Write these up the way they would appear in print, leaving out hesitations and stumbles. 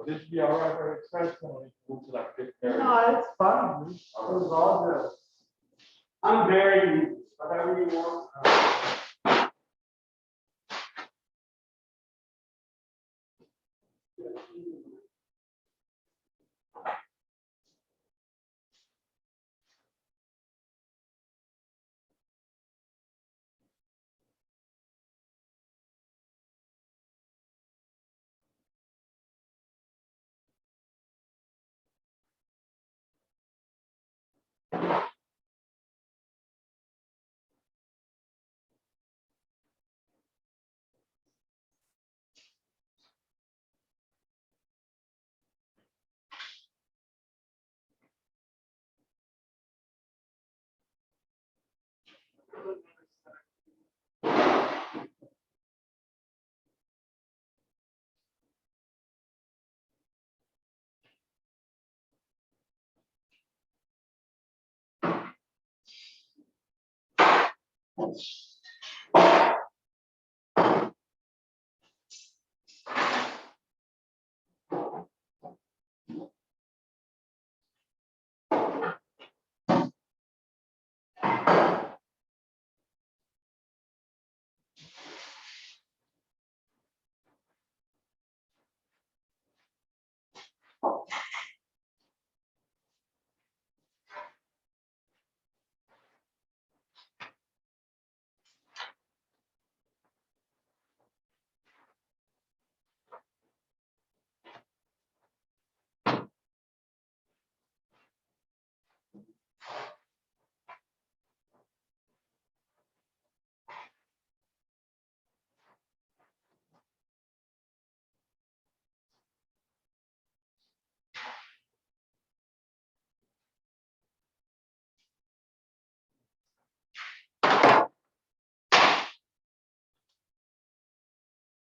this be all right for express? When we move to like 50? No, it's fun. It was all good. I'm very, whatever you want.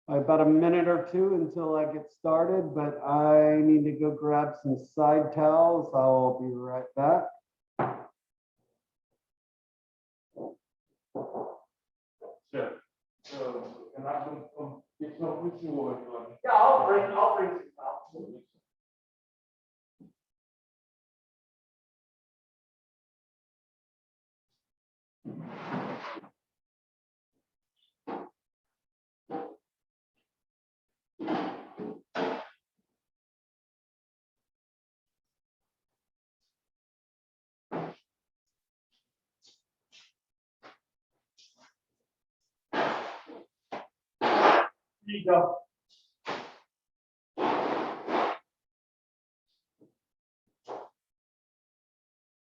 About a minute or two until I get started, but I need to go grab some side towels. I'll be right back. Sure. So, and I'm gonna get some with you or? Yeah, I'll bring some towels. Here you go.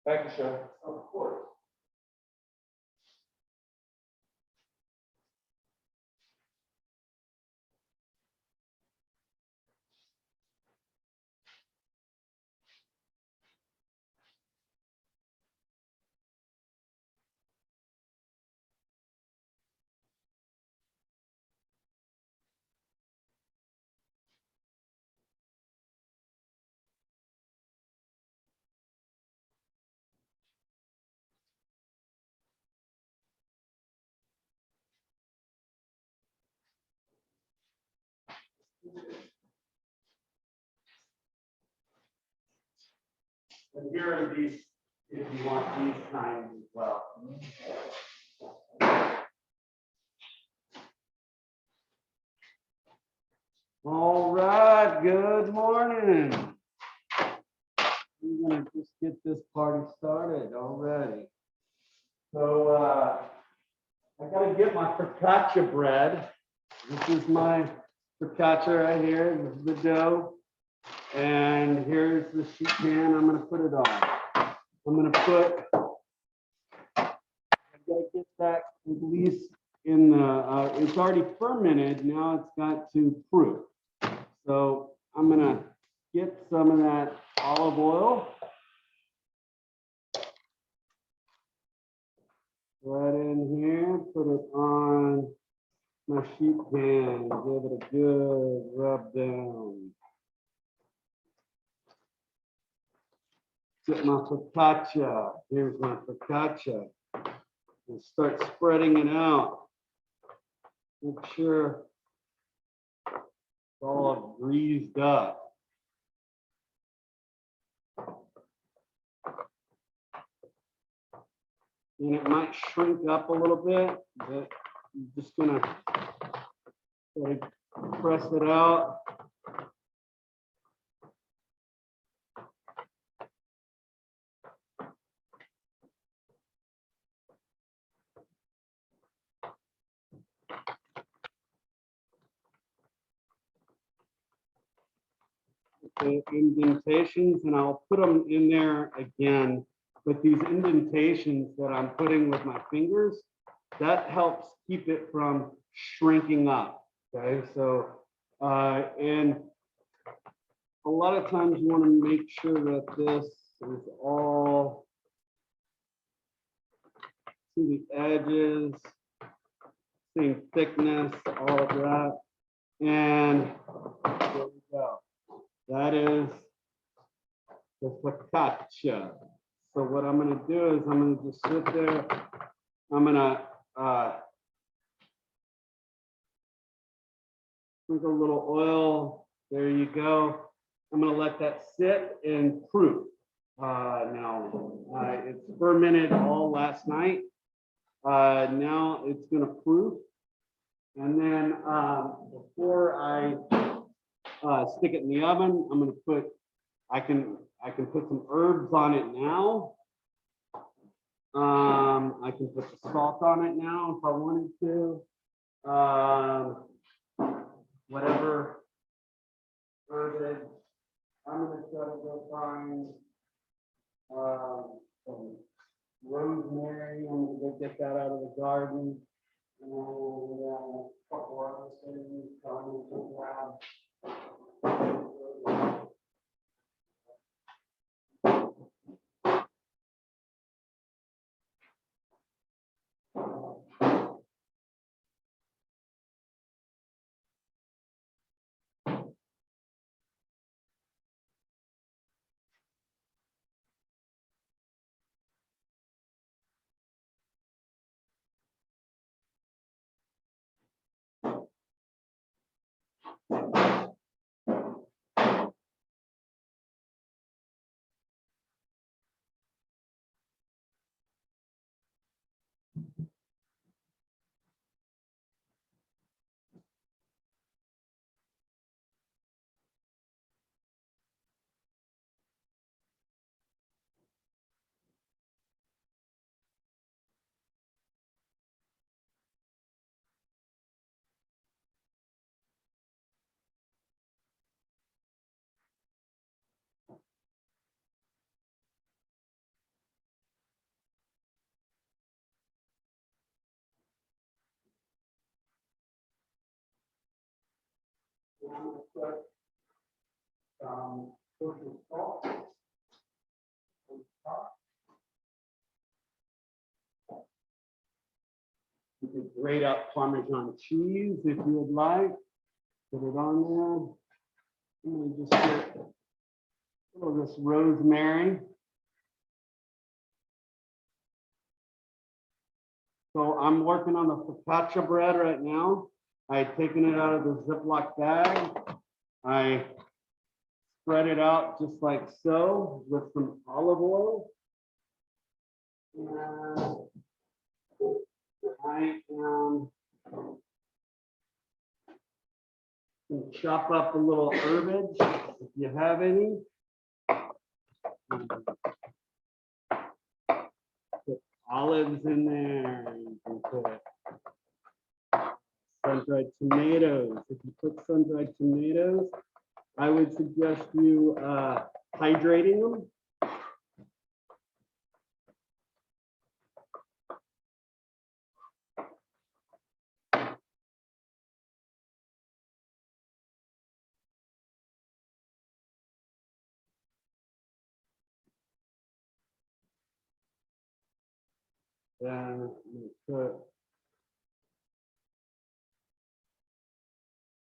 Thank you, sir. Of course. And here are these, if you want these kinds as well. All right, good morning. We're gonna just get this party started already. So I gotta get my focaccia bread. This is my focaccia right here. This is the dough. And here's the sheet pan. I'm gonna put it on. I'm gonna put, I gotta get that at least in the, it's already fermented. Now it's got to proof. So I'm gonna get some of that olive oil. Right in here, put it on my sheet pan, give it a good rub down. Get my focaccia. Here's my focaccia. And start spreading it out. Make sure it's all greased up. and it might shrink up a little bit, but I'm just gonna sort of press it out. The indentations, and I'll put them in there again. But these indentations that I'm putting with my fingers, that helps keep it from shrinking up. Okay, so and a lot of times you want to make sure that this is all to the edges, same thickness, all of that, and there we go. That is the focaccia. So what I'm gonna do is I'm gonna just sit there. I'm gonna sprinkle a little oil. There you go. I'm gonna let that sit and proof. Now it's fermented all last night. Now it's gonna proof. And then before I stick it in the oven, I'm gonna put, I can put some herbs on it now. I can put the salt on it now if I wanted to. Whatever herbage. I'm gonna try to go find some rosemary. I'm gonna go get that out of the garden. And a couple other things. I'm gonna grab. Kosher salt on top. You can grate up Parmesan cheese if you would like. Put it on there. I'm gonna just get a little of this rosemary. So I'm working on the focaccia bread right now. I've taken it out of the Ziploc bag. I spread it out just like so with some olive oil. And I am going to chop up a little herbage if you have any. Put olives in there. You can put sun-dried tomatoes. If you put sun-dried tomatoes, I would suggest you hydrating them. Then I'm going to put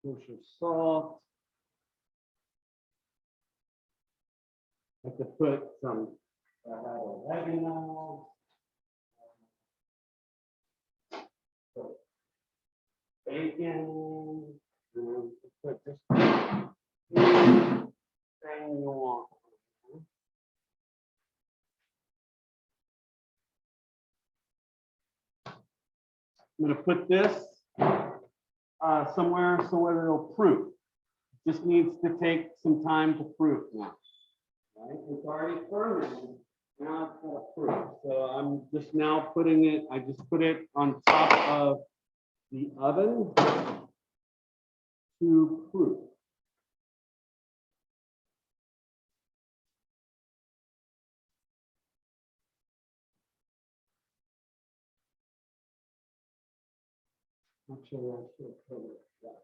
kosher salt. I could put some oregano. Bacon. And put just anything you want. I'm gonna put this somewhere it'll proof. Just needs to take some time to proof now. Right? It's already fermented. Now it's got to proof. So I'm just now putting it, I just put it on top of the oven to proof. Actually, I should cover that.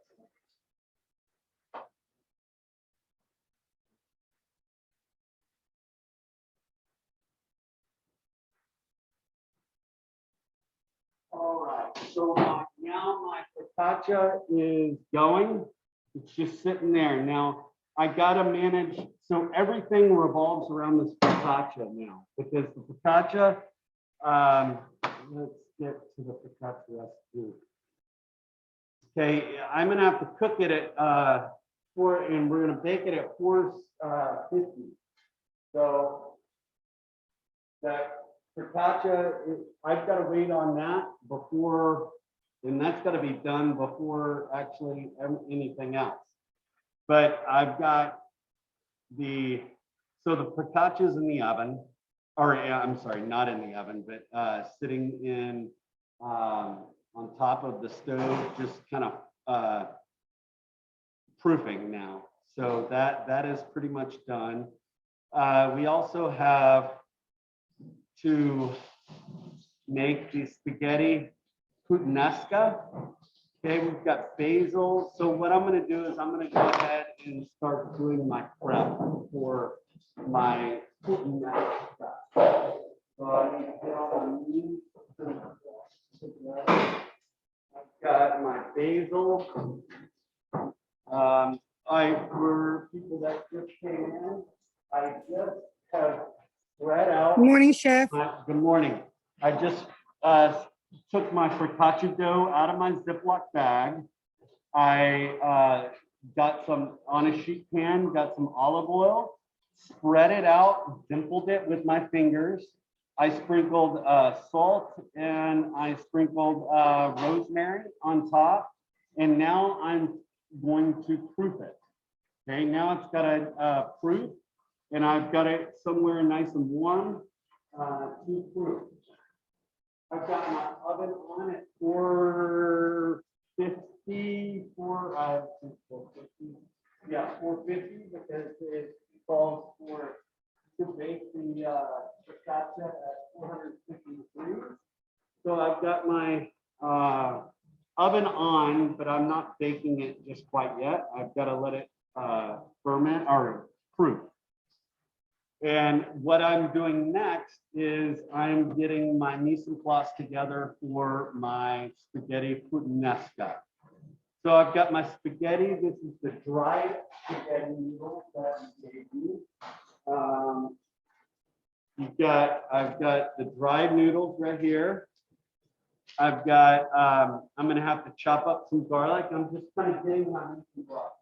All right, so now my focaccia is going. It's just sitting there. Now I gotta manage, so everything revolves around this focaccia now, because the focaccia, let's get to the focaccia recipe. Okay, I'm gonna have to cook it at and we're gonna bake it at 450. So that focaccia, I've got to wait on that before, and that's got to be done before actually anything else. But I've got the focaccia's in the oven, or I'm sorry, not in the oven, but sitting in on top of the stove, just kind of proofing now. So that is pretty much done. We also have to make the spaghetti puttanesca. Okay, we've got basil. So what I'm going to do is I'm going to go ahead and start doing my prep for my puttanesca. So I need to get all the meat. I've got my basil. For people that just came in, I just have spread out. Good morning, Chef. Good morning. I just took my focaccia dough out of my Ziploc bag. I got some on a sheet pan, got some olive oil, spread it out, dimpled it with my fingers. I sprinkled salt and I sprinkled rosemary on top. And now I'm going to proof it. Okay, now it's got a proof, and I've got it somewhere nice and warm to proof. I've got my oven on at 450, 450, yeah, 450, because it calls for to bake the focaccia at 450 degrees. So I've got my oven on, but I'm not baking it just quite yet. I've got to let it ferment or proof. And what I'm doing next is I'm getting my mise en place together for my spaghetti puttanesca. So I've got my spaghetti. This is the dried spaghetti noodles that we gave you. I've got the dried noodles right here. I've got, I'm going to have to chop up some garlic. I'm just kind of getting my mise en place.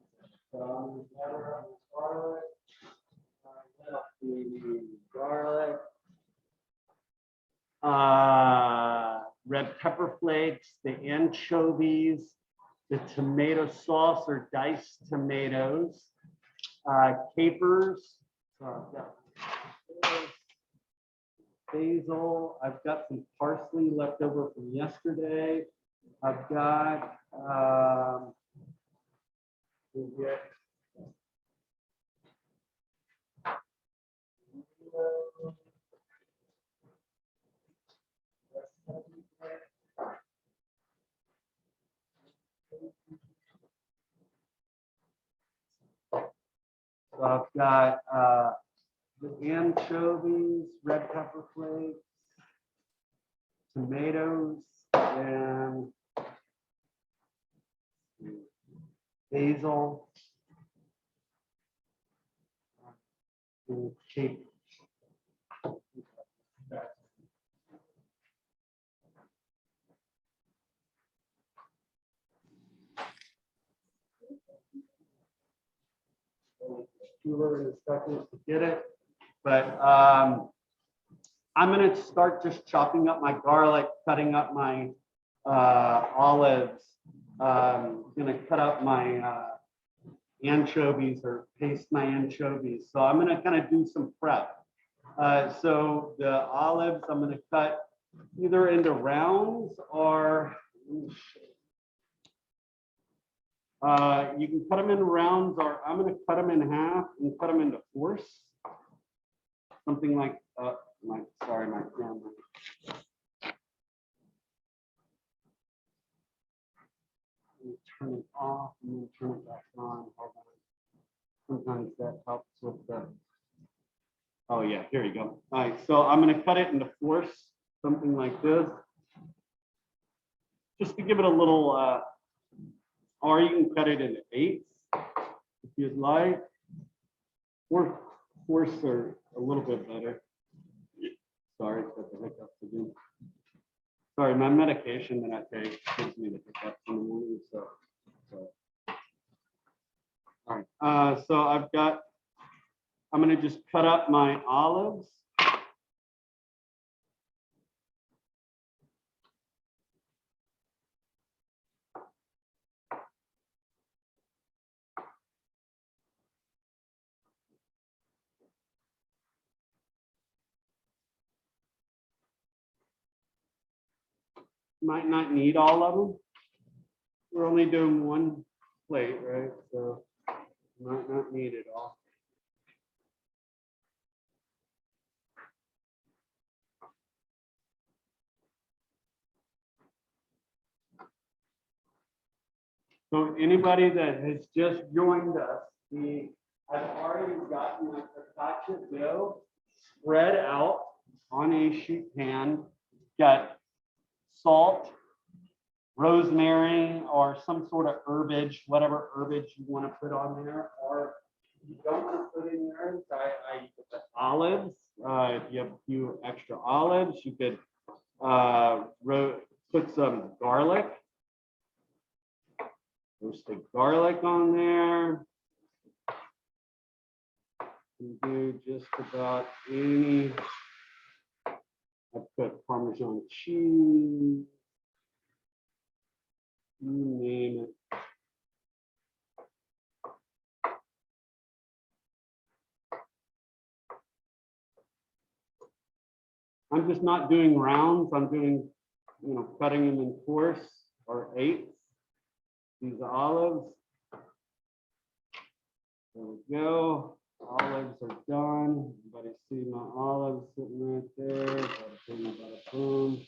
So I'm going to gather up the garlic. The garlic, red pepper flakes, the anchovies, the tomato sauce or diced tomatoes, capers, basil. I've got some parsley left over from yesterday. I've got so I've got the anchovies, red pepper flakes, tomatoes, and basil, and capers. Fewer instructions to get it, but I'm going to start just chopping up my garlic, cutting up my olives. Gonna cut up my anchovies or paste my anchovies. So I'm gonna kind of do some prep. So the olives, I'm gonna cut either into rounds or you can cut them in rounds, or I'm gonna cut them in half and cut them into fourths. Something like, my camera. Let me turn it off and then turn it back on. Hold on. Sometimes that helps with the, oh yeah, here you go. All right, so I'm gonna cut it into fourths, something like this. Just to give it a little, or you can cut it into eighths if you'd like. Or fourths are a little bit better. Sorry, got the hiccups again. Sorry, my medication that I take gives me the hiccups in the morning. So. All right. So I'm going to just cut up my olives. Might not need all of them. We're only doing one plate, right? So might not need it all. So anybody that has just joined us, I've already gotten my focaccia dough spread out on a sheet pan. Got salt, rosemary, or some sort of herbage, whatever herbage you want to put on there, or if you don't want to put in yours, I put olives. If you have a few extra olives, you could put some garlic, roasted garlic on there. You do just about any. I put Parmesan cheese. You name it. I'm just not doing rounds. I'm doing, cutting them in fourths or eighths. These olives. There we go. Olives are done. Everybody see my olives sitting right there. Bada boom, bada boom.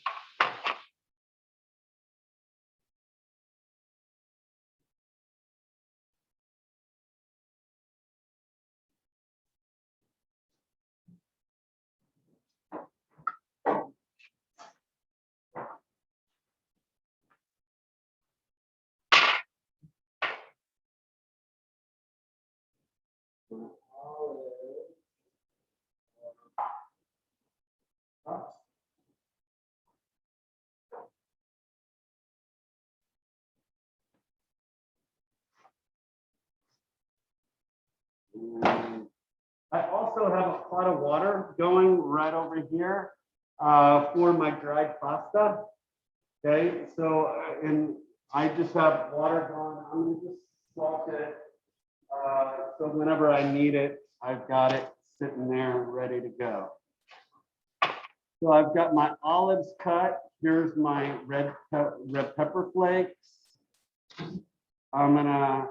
I also have a pot of water going right over here for my dried pasta. Okay, so and I just have water going. I'm gonna just salt it. So whenever I need it, I've got it sitting there ready to go. So I've got my olives cut. Here's my red pepper flakes. I'm gonna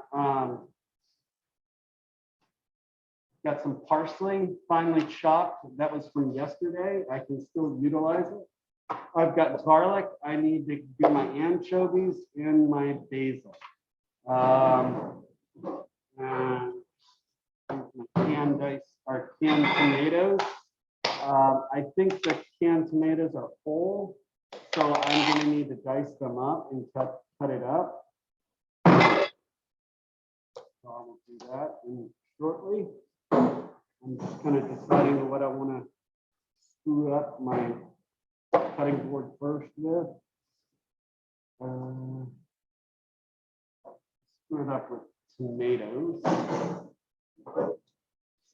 got some parsley finely chopped. That was from yesterday. I can still utilize it. I've got garlic. I need to do my anchovies and my basil. And canned tomatoes. I think the canned tomatoes are whole, so I'm going to need to dice them up and cut it up. So I will do that shortly. I'm just kind of deciding what I want to screw up my cutting board first with. Screw it up with tomatoes.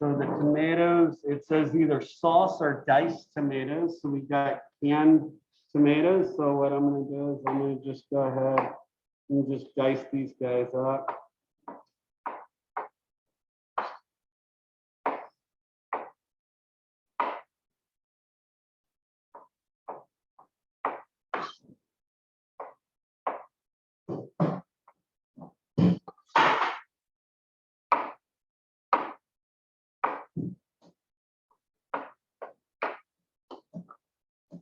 So the tomatoes, it says either sauce or diced tomatoes. So we got canned tomatoes. So what I'm gonna do is I'm gonna just go ahead and just dice these guys up.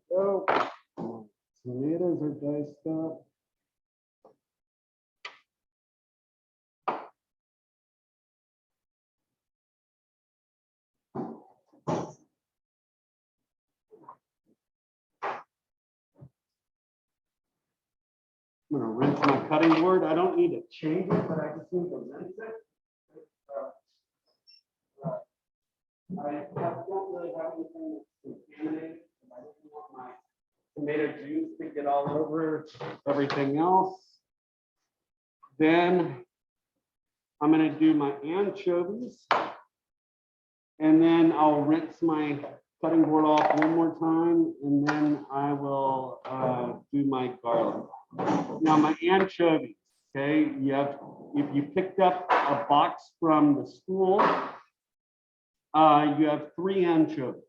So tomatoes are diced up. I'm gonna rinse my cutting board. I don't need to change it, but I just need to rinse it. I don't really have anything that's contaminated. I don't want my tomato juice to get all over everything else. Then I'm gonna do my anchovies. And then I'll rinse my cutting board off one more time, and then I will do my garlic. Now my anchovies, okay, if you picked up a box from the school, you have 3 anchovies,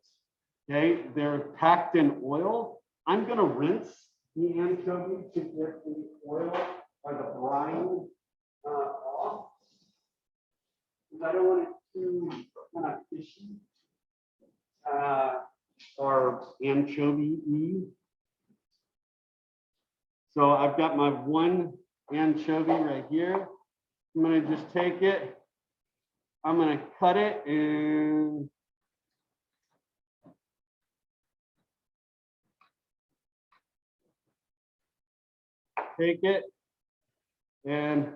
okay? They're packed in oil. I'm gonna rinse the anchovy to get the oil or the brine off. Because I don't want it too kind of fishy or anchovy-y. So I've got my 1 anchovy right here. I'm gonna just take it. I'm gonna cut it and take it and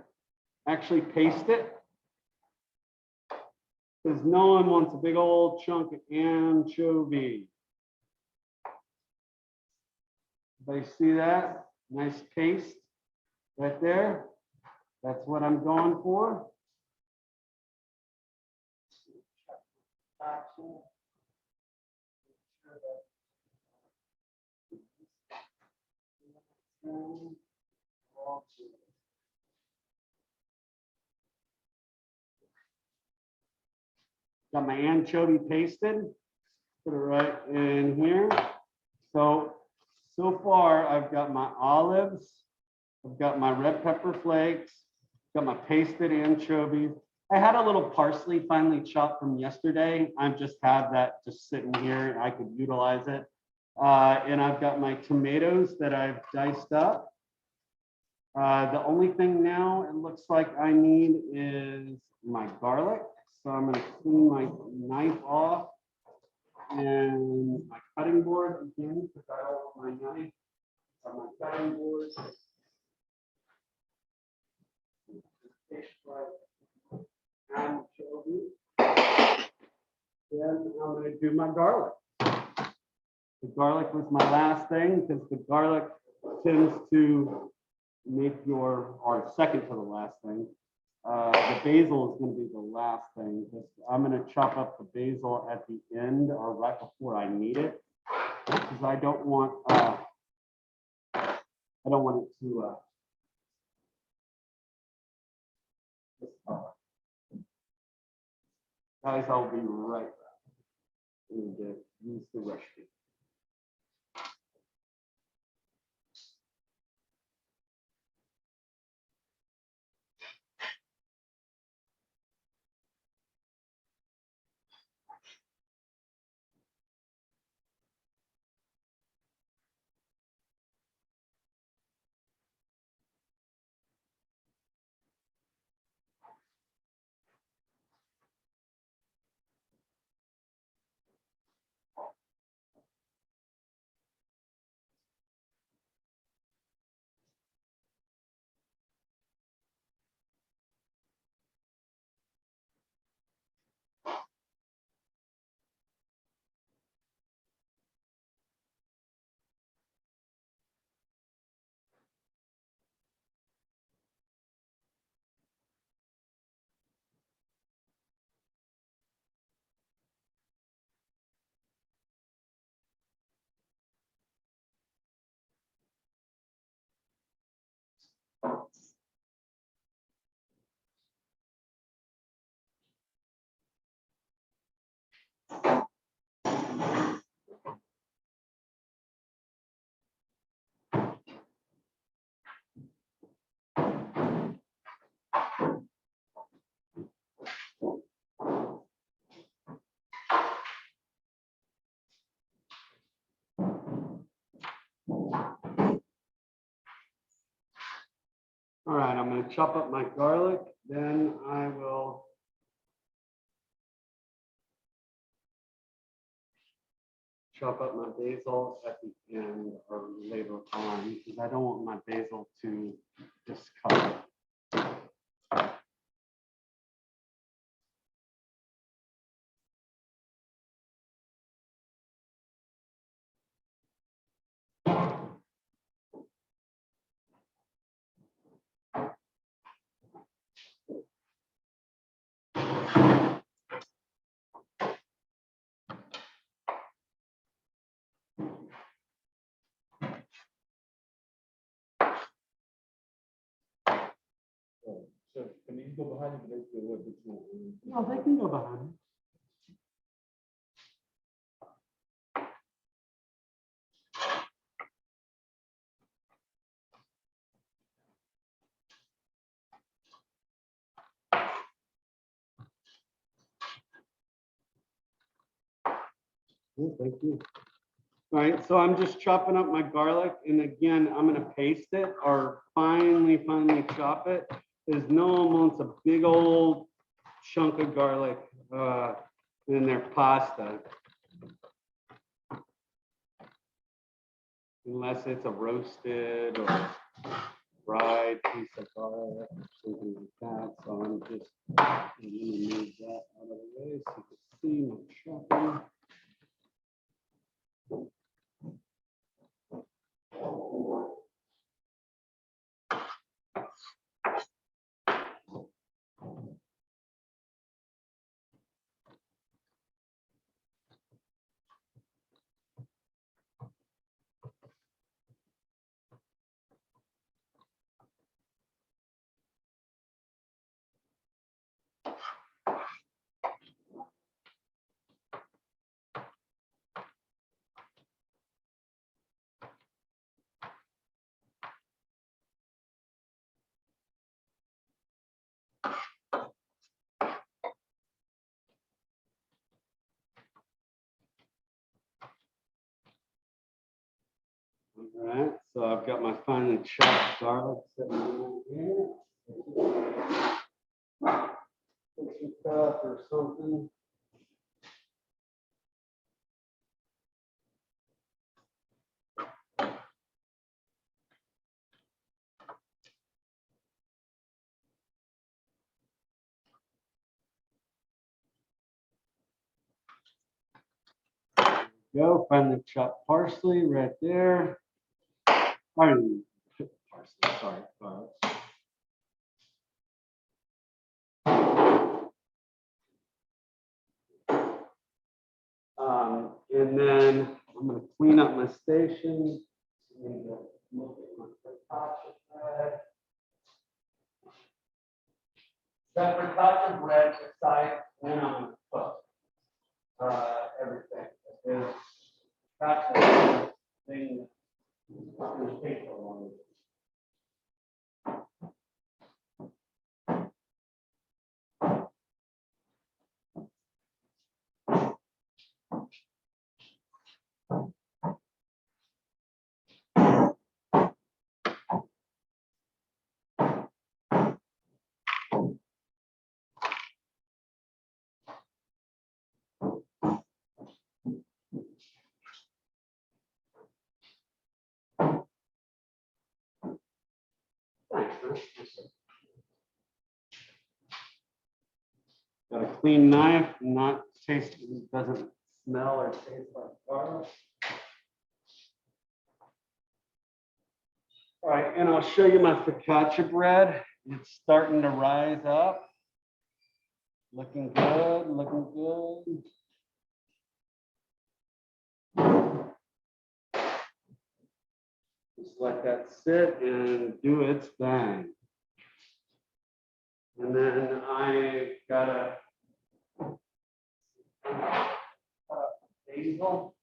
actually paste it. Because no one wants a big old chunk of anchovy. Everybody see that? Nice paste right there. That's what I'm going for. Got my anchovy pasted. Put it right in here. So far I've got my olives. I've got my red pepper flakes. Got my pasted anchovies. I had a little parsley finely chopped from yesterday. I just have that just sitting here. I could utilize it. And I've got my tomatoes that I've diced up. The only thing now it looks like I need is my garlic. So I'm going to clean my knife off and my cutting board again because I don't want my knife on my cutting board. Anchovy. Then I'm going to do my garlic. The garlic was my last thing because the garlic tends to make or second to the last thing. The basil is going to be the last thing. I'm going to chop up the basil at the end or right before I need it because I don't want it to guys, I'll be right back. And use the recipe. All right, I'm gonna chop up my garlic, then I will chop up my basil at the end or later on, because I don't want my basil to discolor. So can you go behind it? They do a bit more. No, they can go behind. Oh, thank you. All right, so I'm just chopping up my garlic, and again, I'm gonna paste it or finely chop it. There's no one wants a big old chunk of garlic in their pasta. Unless it's a roasted or fried piece of garlic or something like that. So I'm just gonna move that out of the way so you can see my chopping. All right, so I've got my finely chopped garlic sitting over here. Put some cup or something. Go, finely chopped parsley right there. Pardon, parsley, sorry, garlic. And then I'm going to clean up my station. Look at my focaccia bread. That focaccia bread decides when I'm going to cook everything. Because that's the thing that's going to take so long. Got a clean knife, not taste, doesn't smell or taste like garlic. All right, and I'll show you my focaccia bread. It's starting to rise up. Looking good, looking good. Just let that sit and do its thing. And then I got a basil.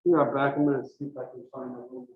Be right back. I'm gonna see if I can find a little bit.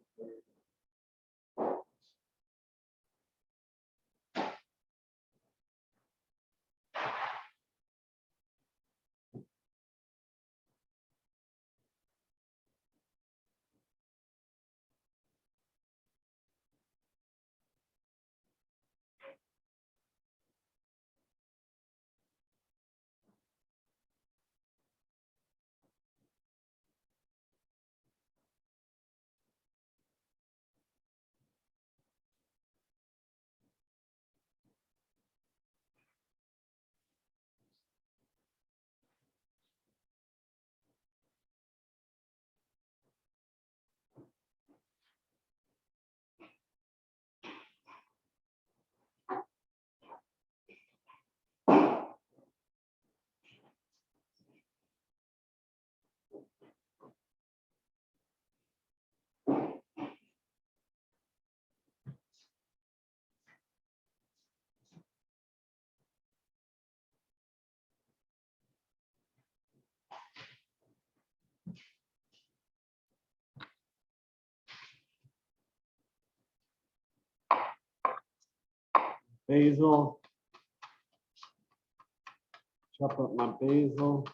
Basil. Chop up my basil.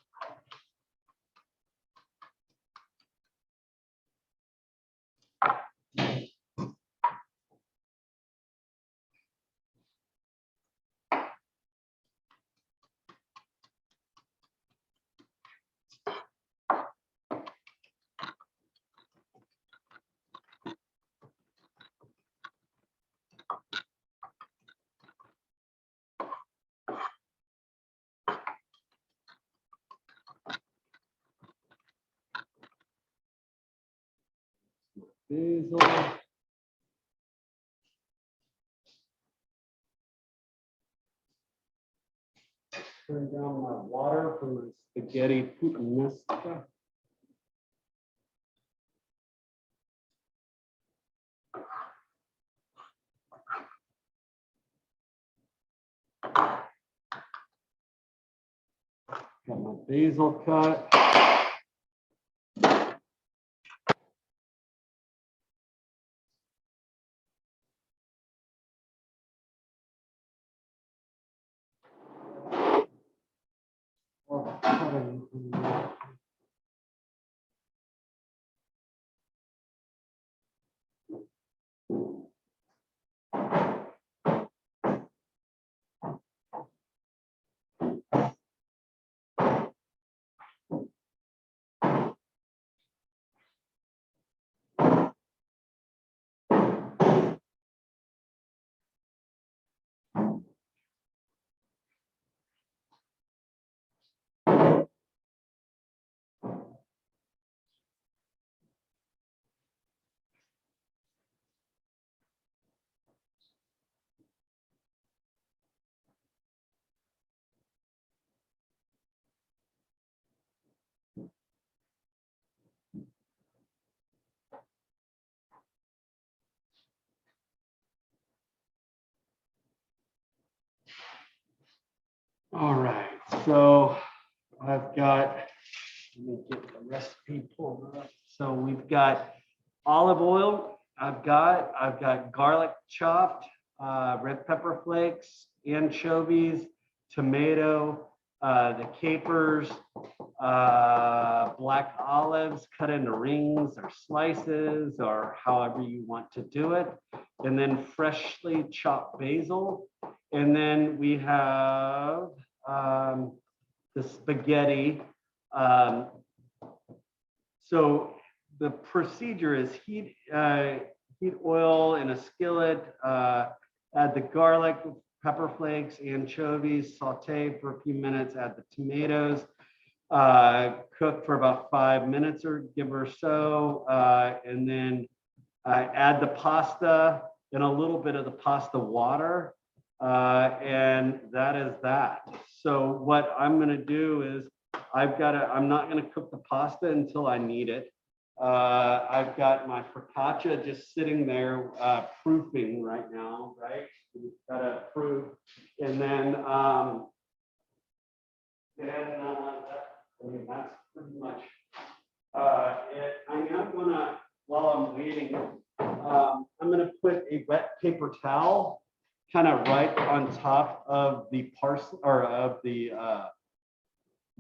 Basil. Turn down my water from my spaghetti puttanesca. Got my basil cut. All right, so I've got, let me get the recipe pulled up. So we've got olive oil. I've got garlic chopped, red pepper flakes, anchovies, tomato, the capers, black olives cut into rings or slices or however you want to do it. And then freshly chopped basil. And then we have the spaghetti. So the procedure is heat oil in a skillet, add the garlic, pepper flakes, anchovies, saute for a few minutes, add the tomatoes, cook for about 5 minutes or give or so, and then add the pasta and a little bit of the pasta water, and that is that. So what I'm going to do is I'm not going to cook the pasta until I need it. I've got my focaccia just sitting there proofing right now, right? We've got to proof, and then I mean, that's pretty much it. I'm wanna, while I'm waiting, I'm gonna put a wet paper towel kind of right on top of the parsley or of the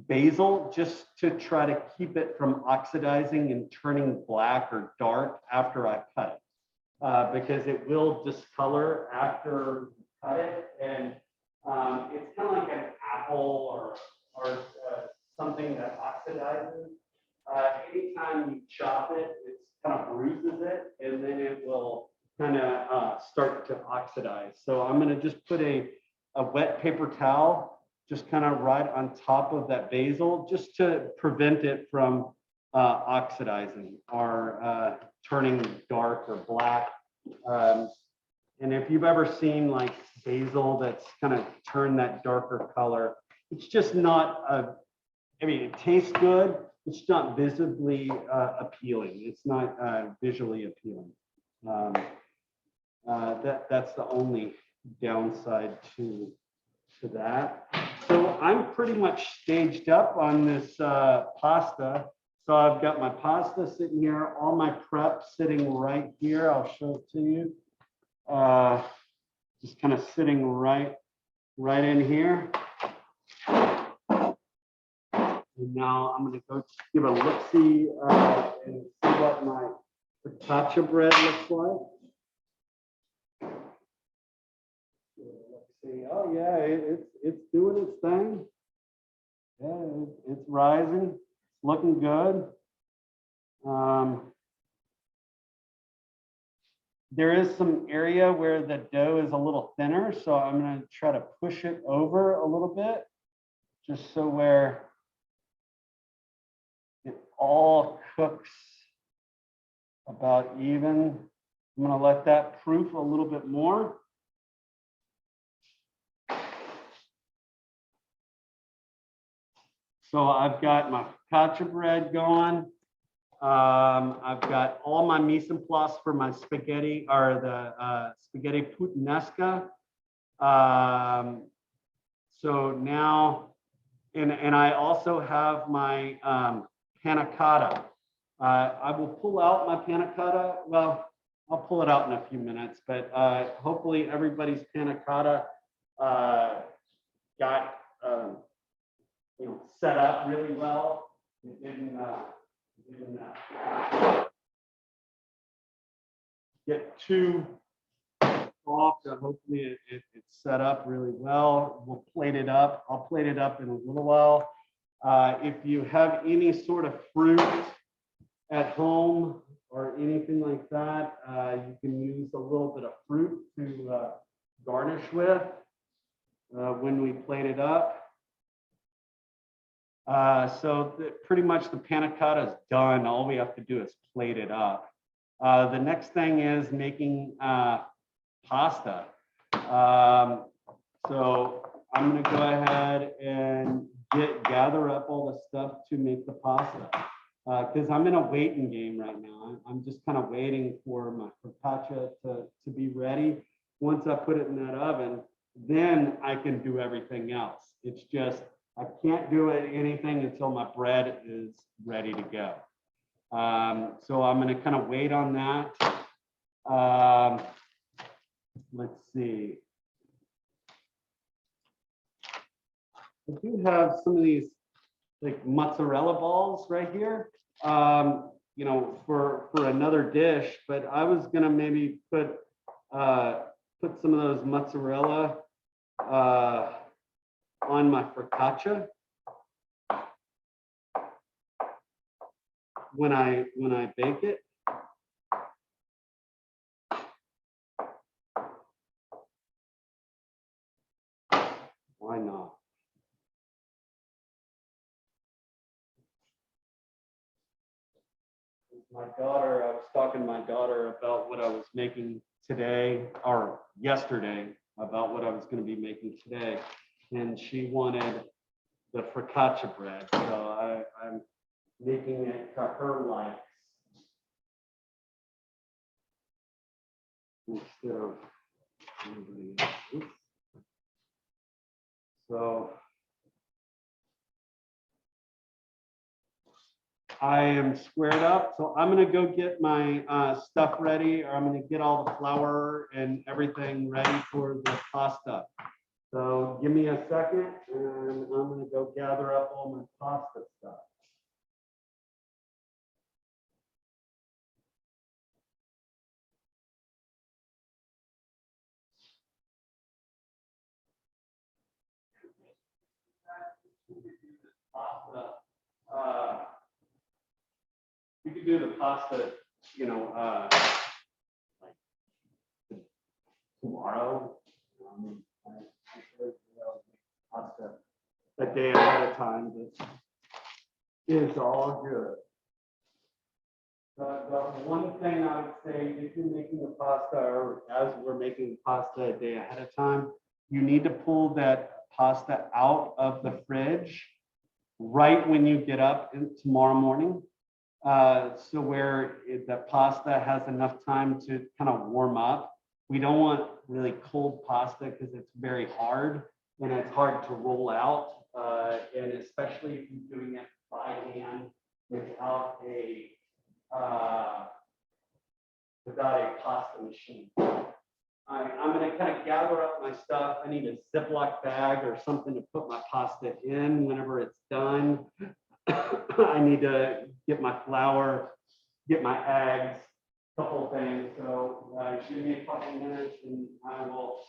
basil, just to try to keep it from oxidizing and turning black or dark after I cut it, because it will discolor after you cut it, and it's kind of like an apple or something that oxidizes. Anytime you chop it, it kind of bruises it, and then it will kind of start to oxidize. So I'm going to just put a wet paper towel just kind of right on top of that basil, just to prevent it from oxidizing or turning dark or black. And if you've ever seen like basil that's kind of turned that darker color, it's just not I mean, it tastes good. It's not visibly appealing. It's not visually appealing. That's the only downside to that. So I'm pretty much staged up on this pasta. So I've got my pasta sitting here, all my prep sitting right here. I'll show it to you. Just kind of sitting right in here. And now I'm going to go give a look-see and see what my focaccia bread looks like. Let's see. Oh yeah, it's doing its thing. Yeah, it's rising. It's looking good. There is some area where the dough is a little thinner, so I'm going to try to push it over a little bit, just so where it all cooks about even. I'm going to let that proof a little bit more. So I've got my focaccia bread going. I've got all my mise en place for my spaghetti, or the spaghetti puttanesca. So now, and I also have my panna cotta. I will pull out my panna cotta. Well, I'll pull it out in a few minutes, but hopefully everybody's panna cotta got set up really well. It didn't get too soft. Hopefully it's set up really well. We'll plate it up. I'll plate it up in a little while. If you have any sort of fruit at home or anything like that, you can use a little bit of fruit to garnish with when we plate it up. Pretty much the panna cotta is done. All we have to do is plate it up. The next thing is making pasta. So I'm going to go ahead and gather up all the stuff to make the pasta, because I'm in a waiting game right now. I'm just kind of waiting for my focaccia to be ready. Once I put it in that oven, then I can do everything else. It's just I can't do anything until my bread is ready to go. So I'm going to kind of wait on that. Let's see. I do have some of these like mozzarella balls right here, for another dish, but I was going to maybe put some of those mozzarella on my focaccia when I bake it. Why not? My daughter, I was talking to my daughter about what I was making today or yesterday, about what I was going to be making today. And she wanted the focaccia bread. So I'm making it to her likes instead of anybody else's. So I am squared up, so I'm gonna go get my stuff ready, or I'm gonna get all the flour and everything ready for the pasta. So give me a second, and I'm gonna go gather up all my pasta stuff. Pasta. You could do the pasta, you know, like tomorrow. I should, pasta a day ahead of time, but it's all good. The one thing I would say, if you're making a pasta, or as we're making pasta a day ahead of time, you need to pull that pasta out of the fridge right when you get up tomorrow morning. So where the pasta has enough time to kind of warm up. We don't want really cold pasta because it's very hard and it's hard to roll out. And especially if you're doing it by hand without a pasta machine. I'm going to kind of gather up my stuff. I need a Ziploc bag or something to put my pasta in whenever it's done. I need to get my flour, get my eggs, a couple of things. So give me a couple minutes and I will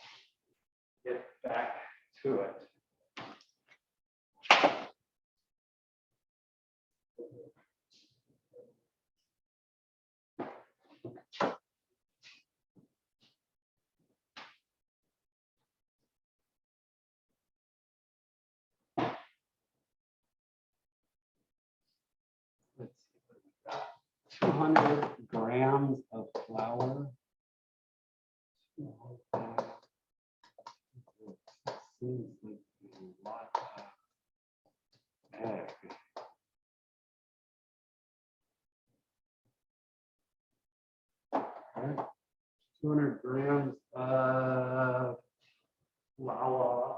get back to it. Let's see what we got. 200 grams of flour. Seems like a lot of egg. All right. 200 grams of flour.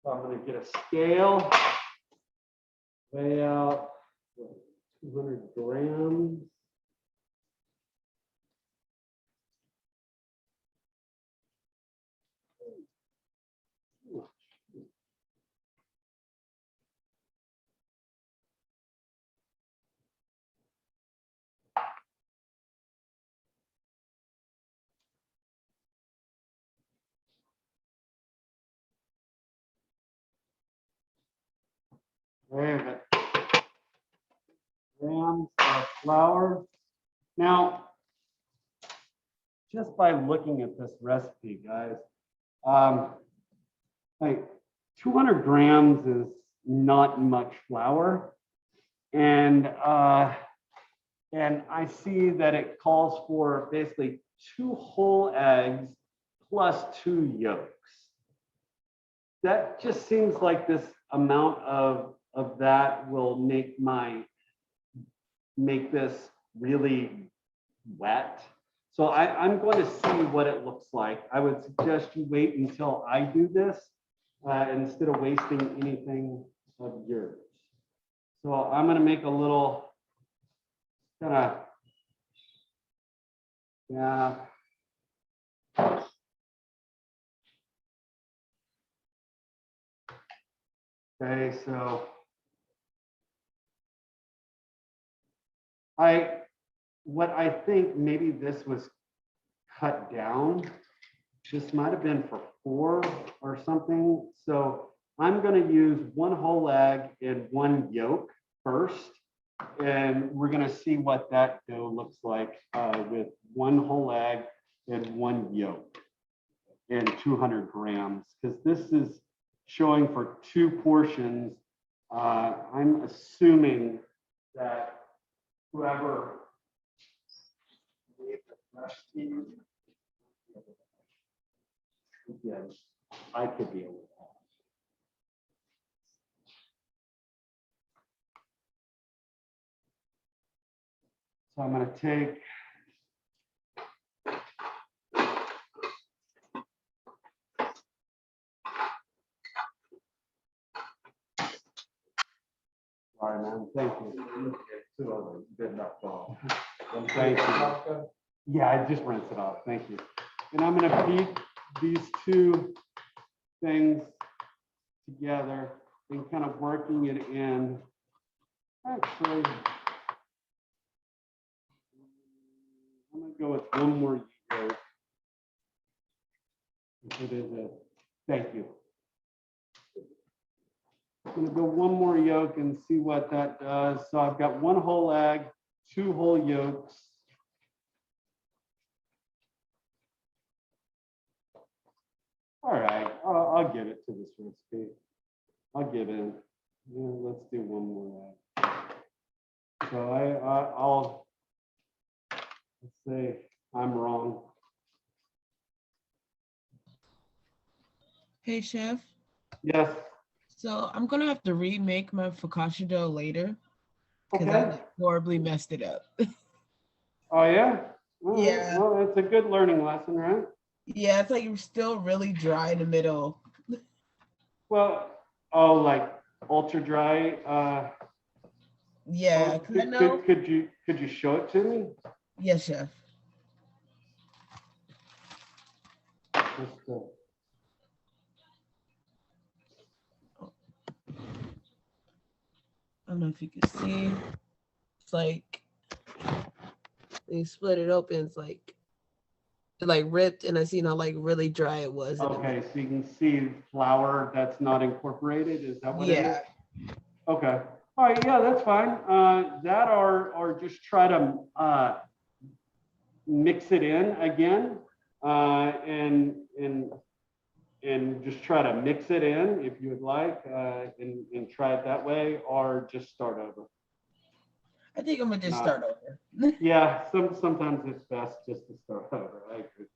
So I'm going to get a scale, weigh out 200 grams. There, grams of flour. Now, just by looking at this recipe, guys, like 200 grams is not much flour, and I see that it calls for basically 2 whole eggs plus 2 yolks. That just seems like this amount of that will make this really wet. So I'm going to see what it looks like. I would suggest you wait until I do this instead of wasting anything of yours. So I'm going to make a little kind of, yeah. Okay, so what I think maybe this was cut down. This might have been for 4 or something. So I'm going to use 1 whole egg and 1 yolk first. And we're going to see what that dough looks like with 1 whole egg and 1 yolk and 200 grams, because this is showing for 2 portions. I'm assuming that whoever made the recipe, yes, I could be a little off. So I'm gonna take sorry, man. Thank you. Two of them, good enough ball. Thank you. Yeah, I just rinsed it off. Thank you. And I'm gonna beat these two things together and kind of working it in. Actually, I'm gonna go with one more yolk. If it is a, thank you. I'm gonna go one more yolk and see what that does. So I've got one whole egg, two whole yolks. All right, I'll give it to this recipe. I'll give in. Yeah, let's do one more egg. So I'll let's say I'm wrong. Hey, chef. Yes. So I'm gonna have to remake my focaccia dough later because I Okay. like, horribly messed it up. Oh yeah. All right. Yeah. Well, it's a good learning lesson, right? Yeah, it's like still really dry in the middle. Well, oh, like ultra dry. Yeah, Oh, 'cause I know. could you show it to me? Yes, chef. Just, I don't know if you can see. It's like they split it open. It's like it like ripped, and I see how like really dry it was. in the okay, middle. so you can see flour that's not incorporated. Is that what it Yeah. is? Okay. All right. Yeah, that's fine. That or just try to mix it in again, and just try to mix it in if you would like, and try it that way, or just start over. I think I'm gonna just Nah. start over. Yeah, sometimes it's best just to start over. I agree.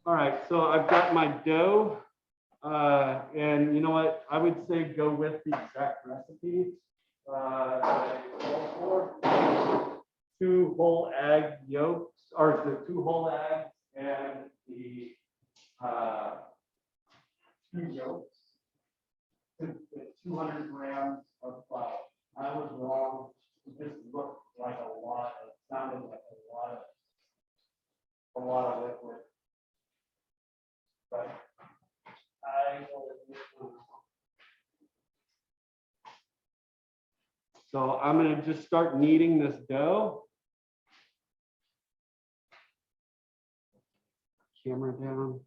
All right, so I've got my dough, and you know what? I would say go with the exact recipe. Two whole egg yolks, or the two whole eggs and the two yolks, 200 grams of flour. I was wrong. This looked like a lot. It sounded like a lot of liquid. But so I'm going to just start kneading this dough. Camera down.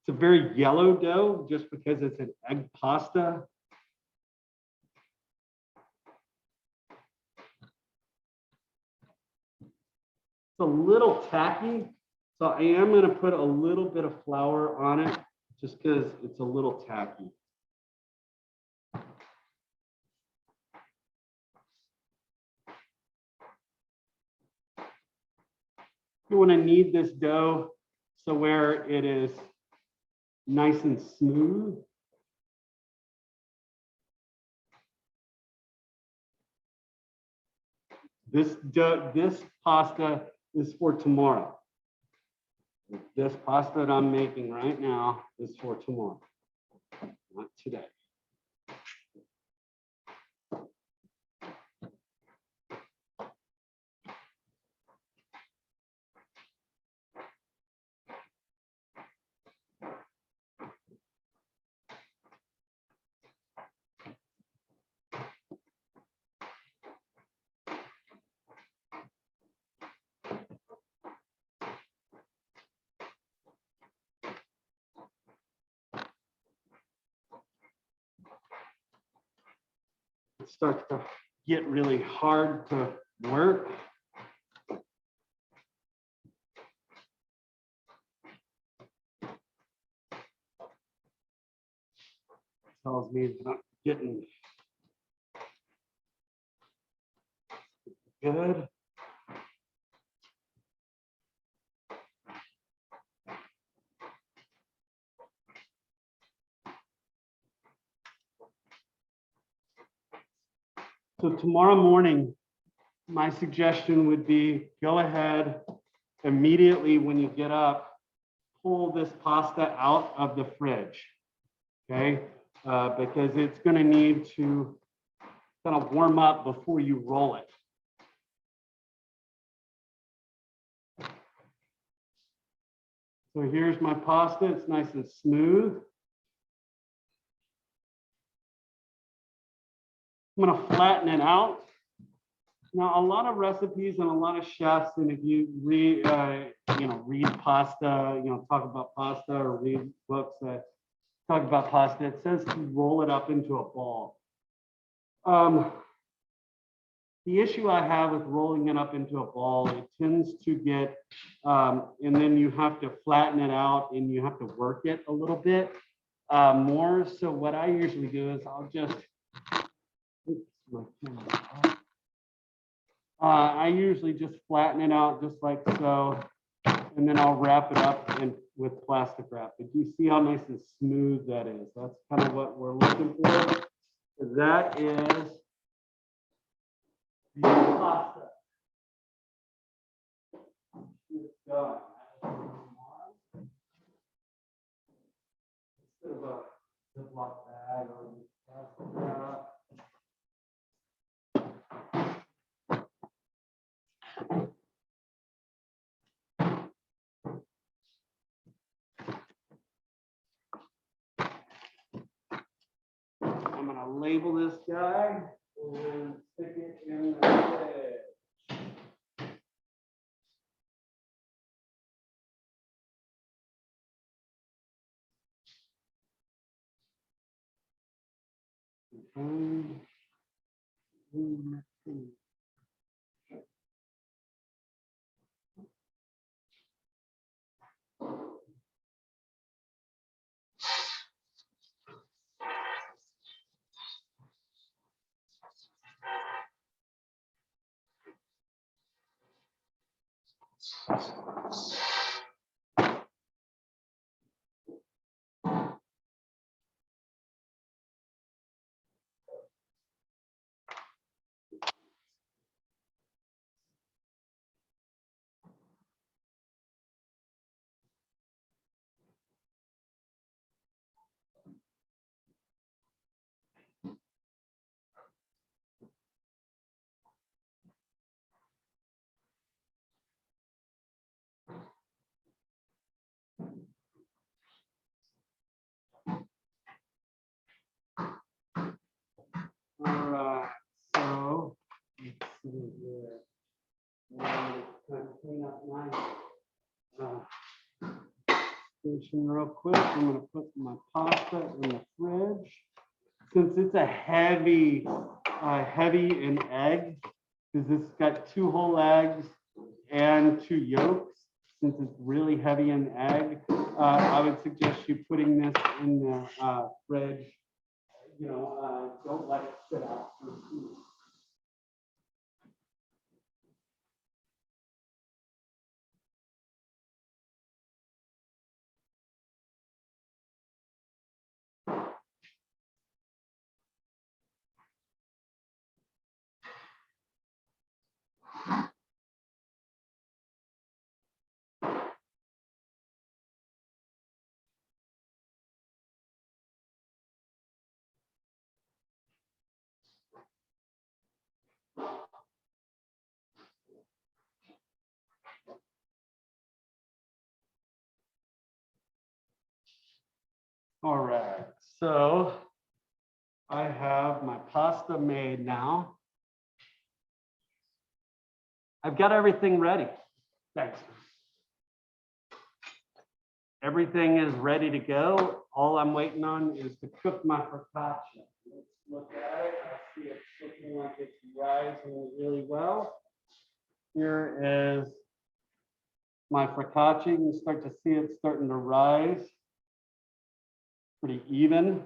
It's a very yellow dough just because it's an egg pasta. It's a little tacky, so I am going to put a little bit of flour on it just because it's a little tacky. You want to knead this dough so where it is nice and smooth. This pasta is for tomorrow. This pasta that I'm making right now is for tomorrow, not today. It starts to get really hard to work. Tells me it's not getting good. So tomorrow morning, my suggestion would be go ahead immediately when you get up, pull this pasta out of the fridge, okay? Because it's going to need to kind of warm up before you roll it. So here's my pasta. It's nice and smooth. I'm going to flatten it out. Now, a lot of recipes and a lot of chefs, and if you read, read pasta, talk about pasta or read books that talk about pasta, it says to roll it up into a ball. The issue I have with rolling it up into a ball, it tends to get, and then you have to flatten it out and you have to work it a little bit more. So what I usually do is I'll just, I usually just flatten it out just like so, and then I'll wrap it up with plastic wrap. But you see how nice and smooth that is. That's kind of what we're looking for. That is the pasta. It's done. Instead of a Ziploc bag or plastic wrap. I'm going to label this guy and stick it in the fridge. All right, so let's see here. Kind of clean up my station real quick. I'm going to put my pasta in the fridge. Since it's a heavy in egg, because it's got 2 whole eggs and 2 yolks. Since it's really heavy in egg, I would suggest you putting this in the fridge. Don't let it sit out for too long. All right, so I have my pasta made now. I've got everything ready. Thanks. Everything is ready to go. All I'm waiting on is to cook my focaccia. Let's look at it. I see it's looking like it's rising really well. Here is my focaccia. You can start to see it starting to rise. Pretty even.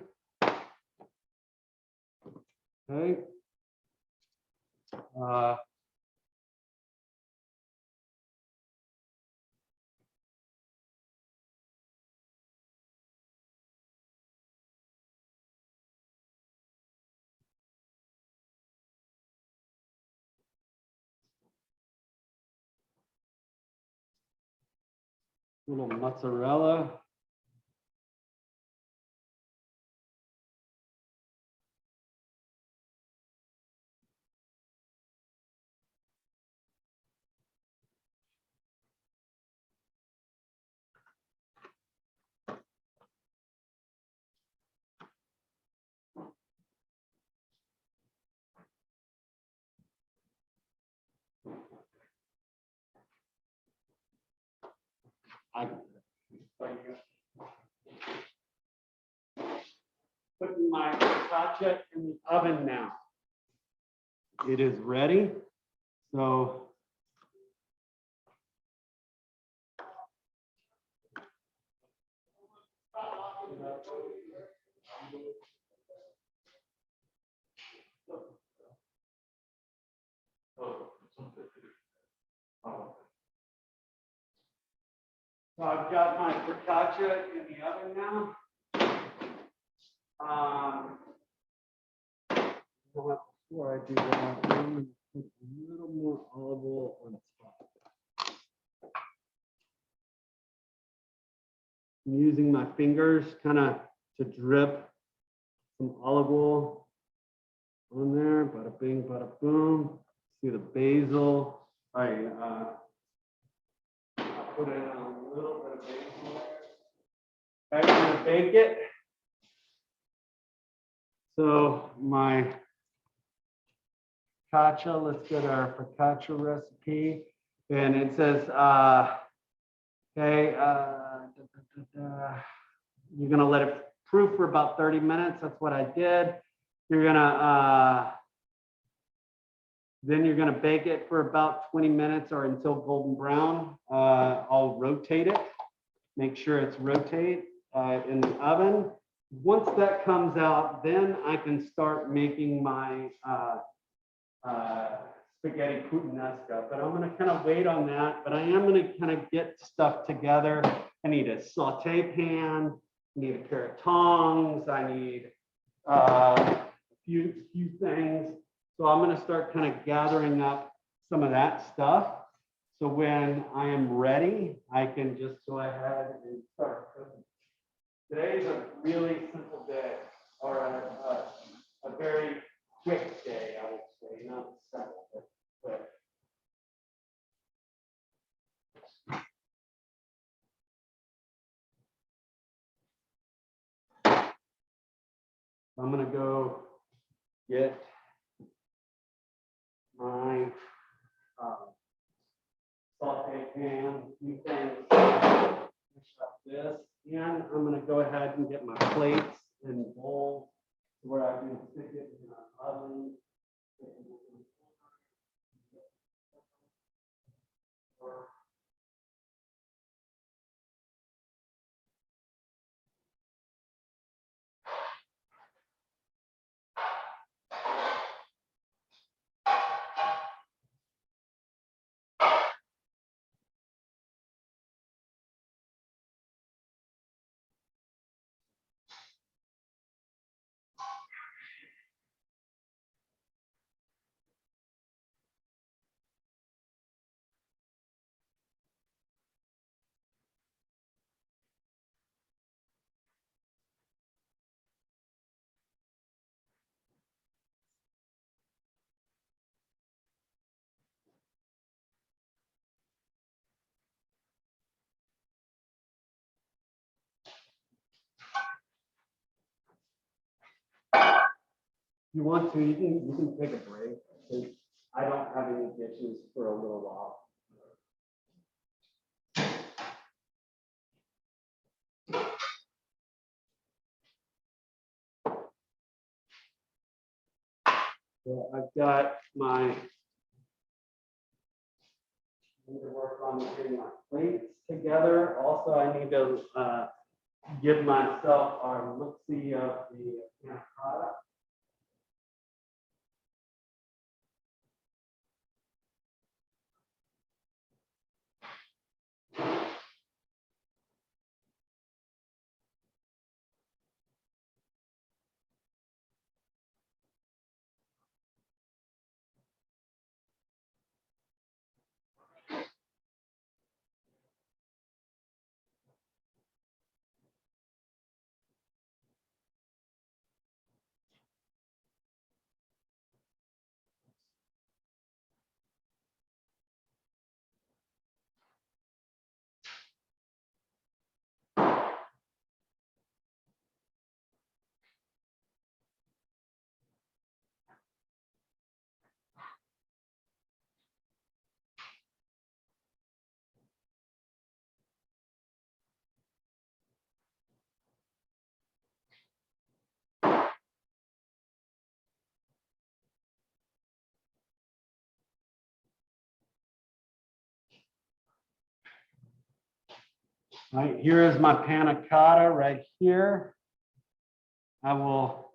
Okay. little mozzarella. Putting my focaccia in the oven now. It is ready. So So I've got my focaccia in the oven now. Before I do that, I'm going to put a little more olive oil on top. I'm using my fingers kind of to drip some olive oil on there. Bada bing, bada boom. See the basil. I'll put in a little bit of basil there. I'm going to bake it. So my focaccia, let's get our focaccia recipe. And it says, okay, you're gonna let it proof for about 30 minutes. That's what I did. You're gonna, then you're gonna bake it for about 20 minutes or until golden brown. I'll rotate it, make sure it's rotate in the oven. Once that comes out, then I can start making my spaghetti puttanesca, but I'm gonna kind of wait on that, but I am gonna kind of get stuff together. I need a saute pan, I need a pair of tongs, I need a few things. So I'm gonna start kind of gathering up some of that stuff. So when I am ready, I can just go ahead and start cooking. Today's a really simple day, or a very quick day, I would say, not simple, but quick. I'm gonna go get my saute pan, few things, finish up this, and I'm gonna go ahead and get my plates and bowls where I can stick it in the oven. You want to, you can take a break. I don't have any dishes for a little while. So I've got my, I need to work on getting my plates together. Also, I need to give myself our look-see of the panna cotta. Right, here is my panna cotta right here. I will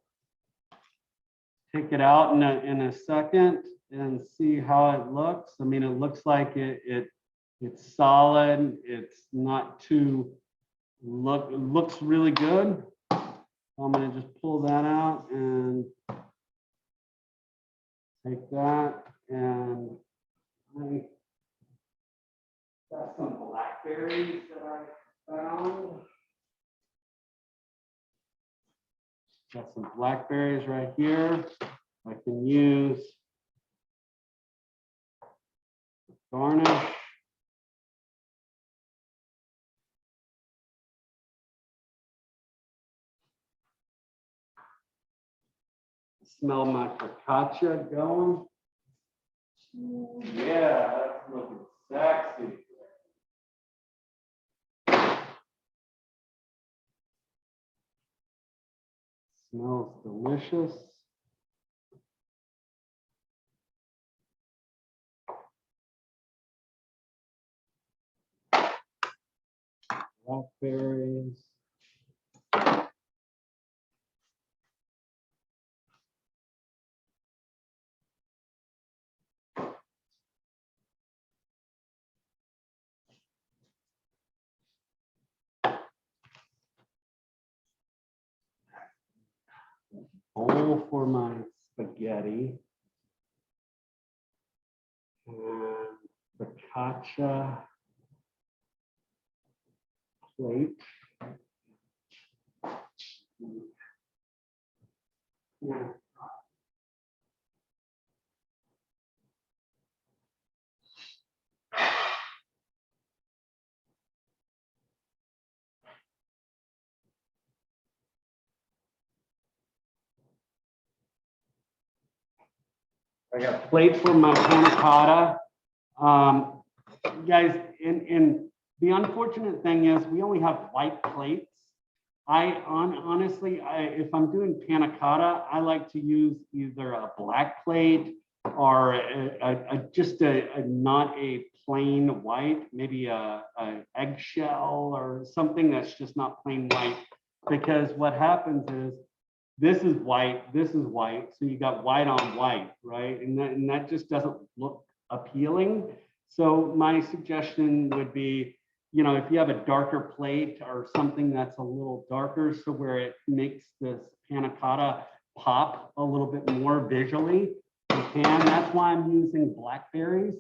take it out in a second and see how it looks. I mean, it looks like it's solid. It's not too it looks really good. I'm gonna just pull that out and take that, and I got some blackberries that I found. Got some blackberries right here. I can use garnish. Smell my focaccia going. Yeah, that's looking sexy. Smells delicious. Blackberries. Bowl for my spaghetti. And focaccia plate. Yeah. I got a plate for my panna cotta. Guys, and the unfortunate thing is we only have white plates. Honestly, if I'm doing panna cotta, I like to use either a black plate or just not a plain white, maybe a eggshell or something that's just not plain white. Because what happens is this is white, so you got white on white, right? And that just doesn't look appealing. So my suggestion would be, you know, if you have a darker plate or something that's a little darker, so where it makes this panna cotta pop a little bit more visually, you can. That's why I'm using blackberries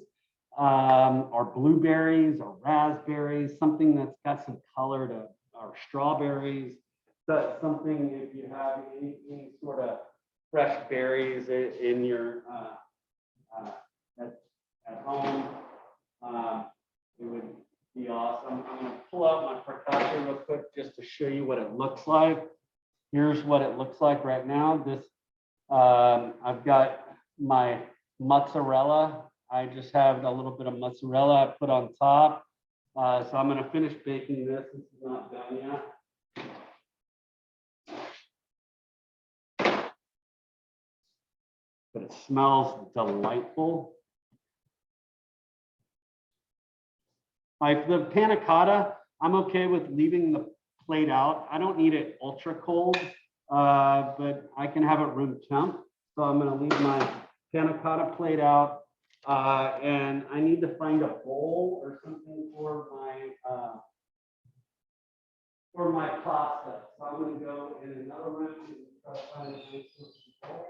or blueberries or raspberries, something that's got some color to, or strawberries. That's something, if you have any sort of fresh berries in your at home, it would be awesome. I'm going to pull out my focaccia real quick just to show you what it looks like. Here's what it looks like right now. This I've got my mozzarella. I just have a little bit of mozzarella I put on top. So I'm going to finish baking this. This is not done yet. But it smells delightful. Like the panna cotta, I'm okay with leaving the plate out. I don't need it ultra cold, but I can have it room temp. So I'm going to leave my panna cotta plate out, and I need to find a bowl or something for my pasta. So I'm going to go in another room and try to find a nice bowl.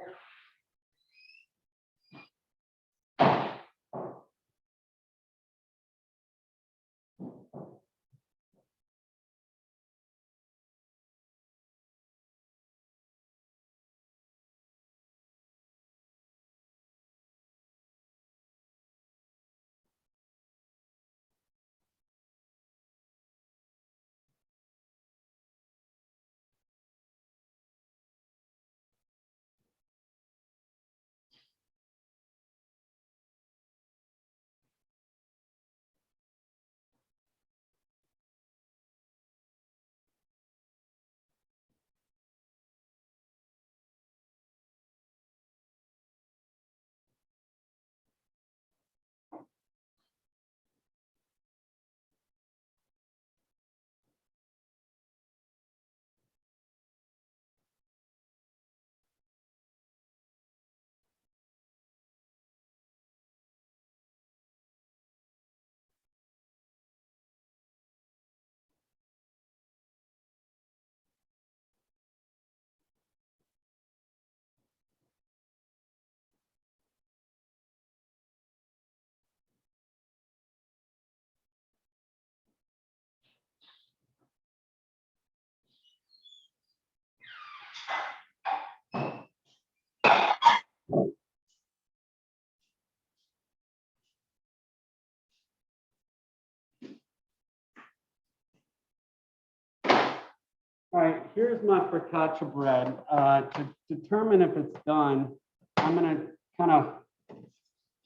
All right, here's my focaccia bread. To determine if it's done, I'm gonna kind of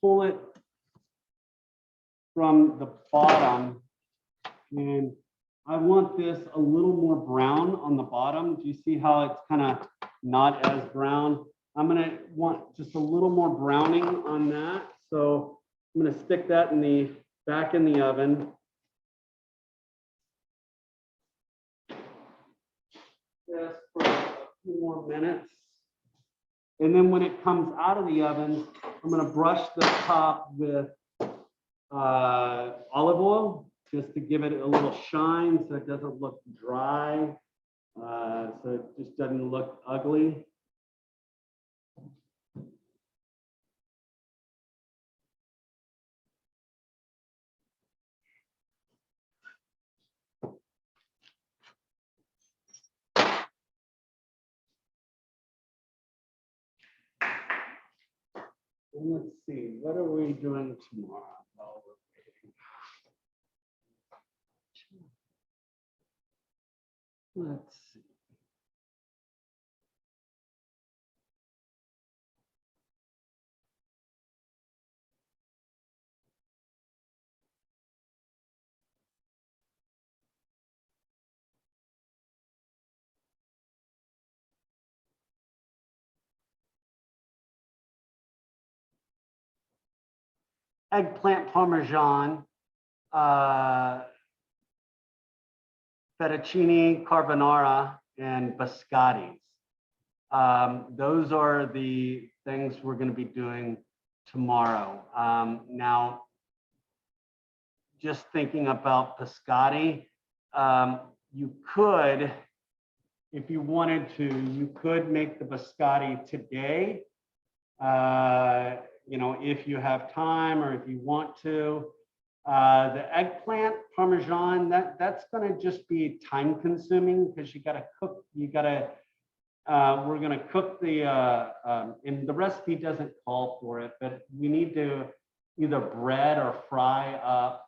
pull it from the bottom, and I want this a little more brown on the bottom. Do you see how it's kind of not as brown? I'm gonna want just a little more browning on that. So I'm gonna stick that in the back in the oven. Just for a few more minutes. And then when it comes out of the oven, I'm gonna brush the top with olive oil, just to give it a little shine so it doesn't look dry, so it just doesn't look ugly. And let's see, what are we doing tomorrow? While we're waiting? Let's see. Eggplant parmesan, fettuccine carbonara, and biscottis. Those are the things we're going to be doing tomorrow. Now, just thinking about biscotti, you could, if you wanted to, you could make the biscotti today. You know, if you have time or if you want to. The eggplant parmesan, that's going to just be time consuming because you got to cook, we're going to cook the, and the recipe doesn't call for it, but we need to either bread or fry up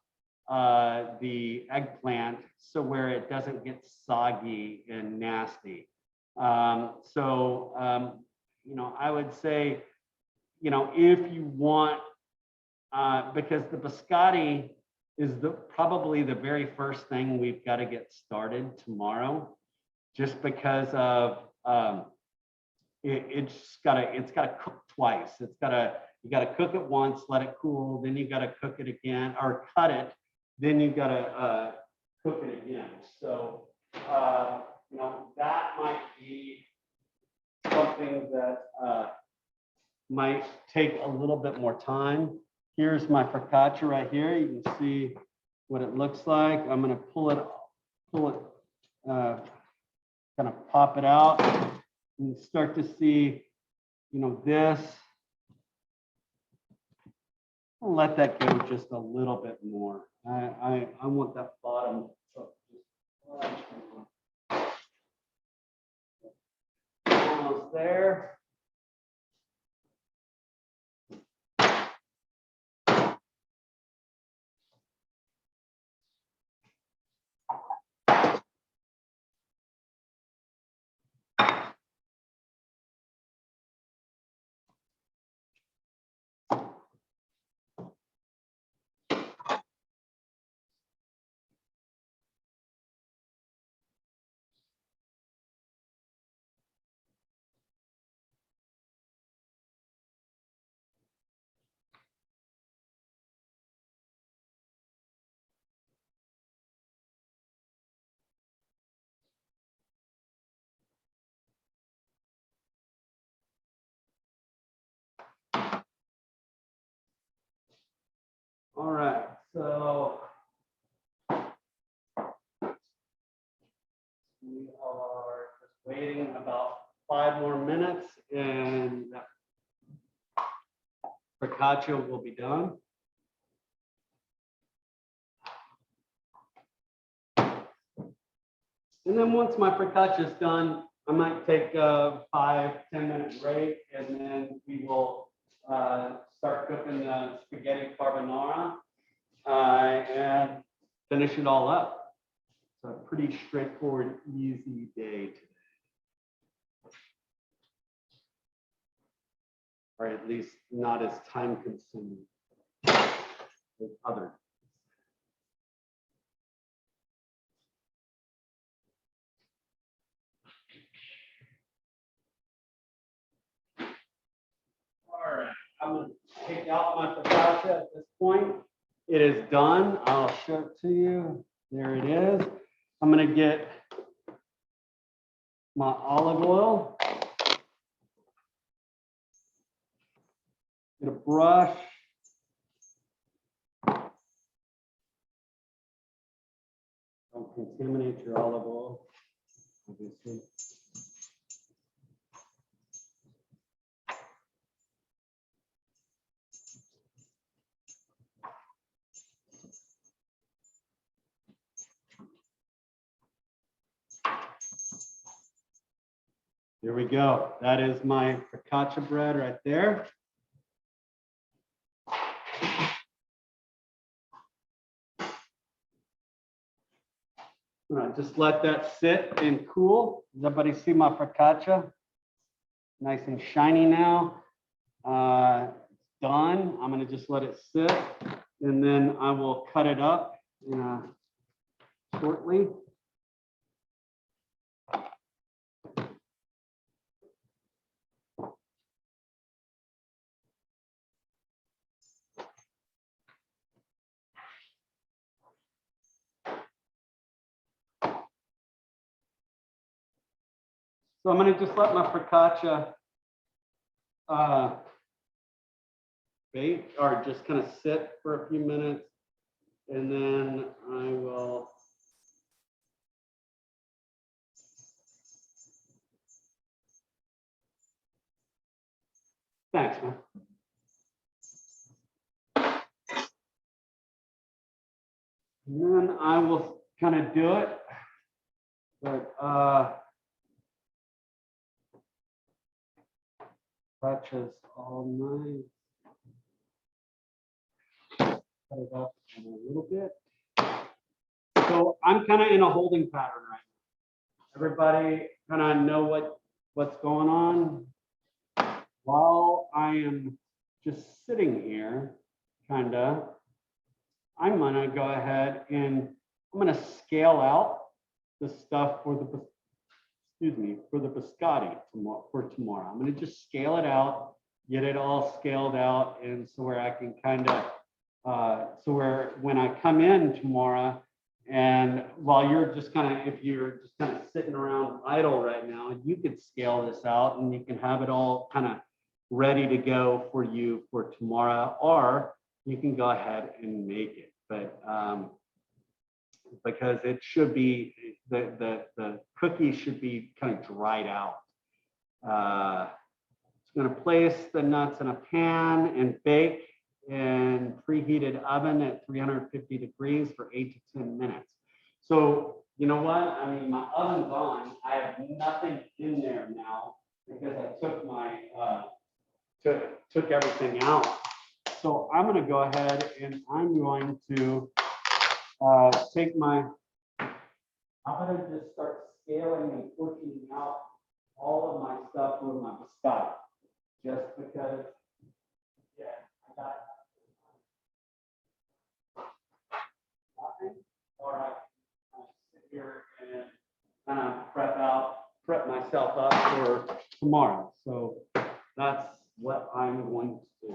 the eggplant so where it doesn't get soggy and nasty. You know, I would say, you know, if you want, because the biscotti is probably the very first thing we've got to get started tomorrow, just because of it's got to cook twice. You got to cook it once, let it cool, then you got to cook it again, or cut it, then you got to cook it again. So you know, that might be something that might take a little bit more time. Here's my focaccia right here. You can see what it looks like. I'm going to pull it, kind of pop it out and start to see, you know, this. I'll let that go just a little bit more. I want that bottom. Almost there. All right, so we are just waiting about 5 more minutes and focaccia will be done. And then once my focaccia is done, I might take a 5-10 minute break, and then we will start cooking the spaghetti carbonara and finish it all up. So pretty straightforward, easy day today. Or at least not as time consuming as others. All right, I'm gonna take out my focaccia at this point. It is done. I'll show it to you. There it is. I'm gonna get my olive oil. Get a brush. Don't contaminate your olive oil, obviously. Here we go. That is my focaccia bread right there. All right, just let that sit and cool. Does everybody see my focaccia? Nice and shiny now. Done. I'm gonna just let it sit, and then I will cut it up shortly. So I'm going to just let my focaccia bake or just kind of sit for a few minutes, and then I will thanks, man. And then I will kind of do it, but focaccia's all nice. Cut it up a little bit. So I'm kind of in a holding pattern right now. Everybody kind of know what's going on. While I am just sitting here, I'm gonna go ahead and I'm gonna scale out the stuff for the biscotti for tomorrow. I'm gonna just scale it out, get it all scaled out, and so where I can so where when I come in tomorrow, and while you're just if you're just kind of sitting around idle right now, you could scale this out and you can have it all kind of ready to go for you for tomorrow, or you can go ahead and make it. But because it should be, the cookies should be kind of dried out. It's going to place the nuts in a pan and bake in preheated oven at 350 degrees for 8 to 10 minutes. So you know what? I mean, my oven's on. I have nothing in there now because I took my took everything out. So I'm going to go ahead and I'm going to take I'm going to just start scaling and pushing out all of my stuff with my biscotti, just because, yeah, I got nothing. All right, I'll sit here and kind of prep myself up for tomorrow. So that's what I'm going to do.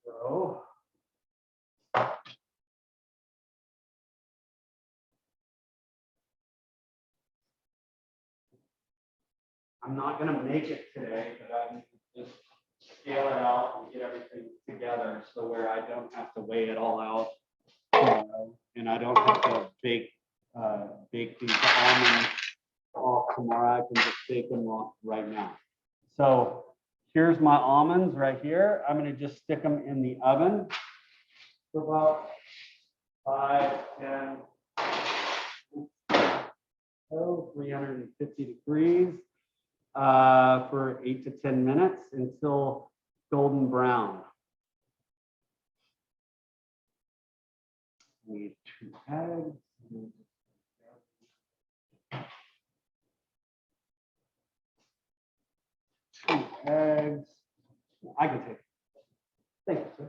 So I'm not going to make it today, but I just scale it out and get everything together so where I don't have to weigh it all out, and I don't have to bake these almonds off tomorrow. I can just bake them off right now. So here's my almonds right here. I'm going to just stick them in the oven for about 350 degrees for 8 to 10 minutes until golden brown. need 2 eggs. 2 eggs. I can take it. Thank you, sir.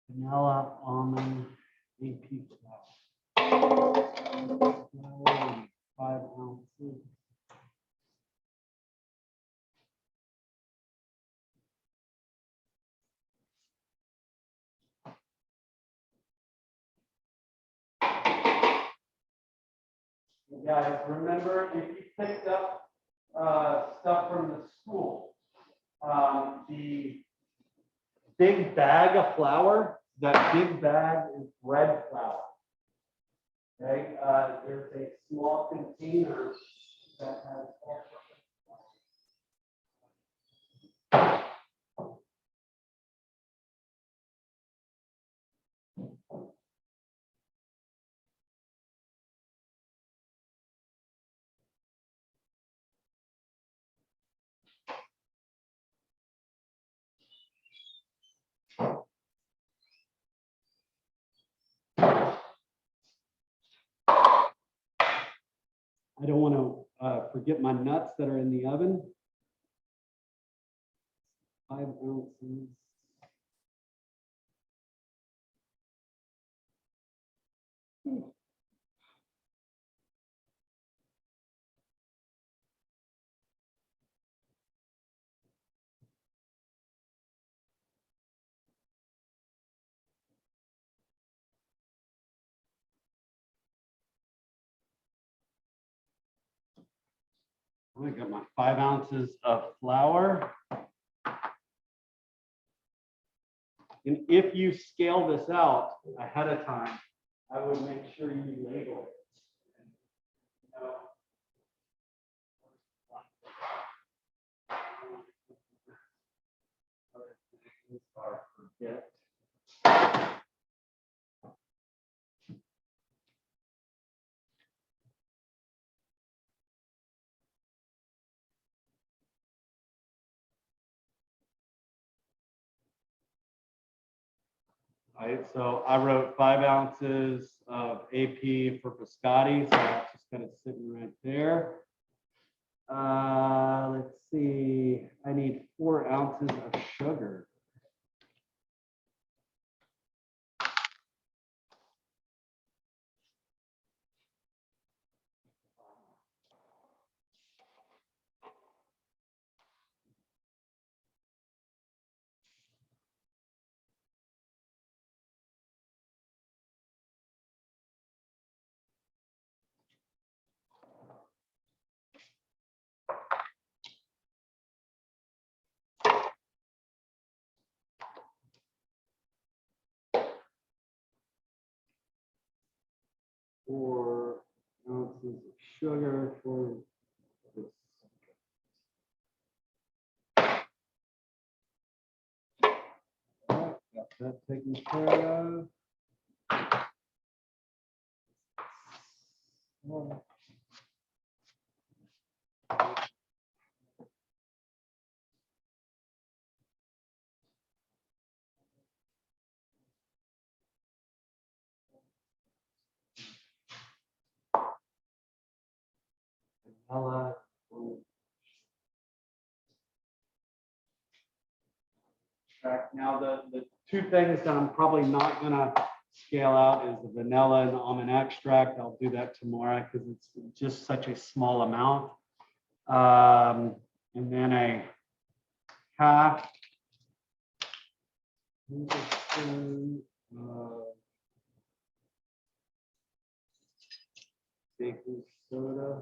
Vanilla, almond, AP flour. 5 ounces. Guys, remember if you picked up stuff from the school, the big bag of flour, that big bag is bread flour. Okay, there's a small container that has all I don't want to forget my nuts that are in the oven. 5 ounces. I got my 5 ounces of flour. And if you scale this out ahead of time, I would make sure you label it. Forget. All right, so I wrote 5 ounces of AP for biscotti, so that's just kind of sitting right there. Let's see, I need 4 ounces of sugar. Four ounces of sugar for this. All right, got that taken care of. Vanilla. Now the 2 things that I'm probably not gonna scale out is the vanilla and the almond extract. I'll do that tomorrow because it's just such a small amount. And then a half tablespoon of baking soda.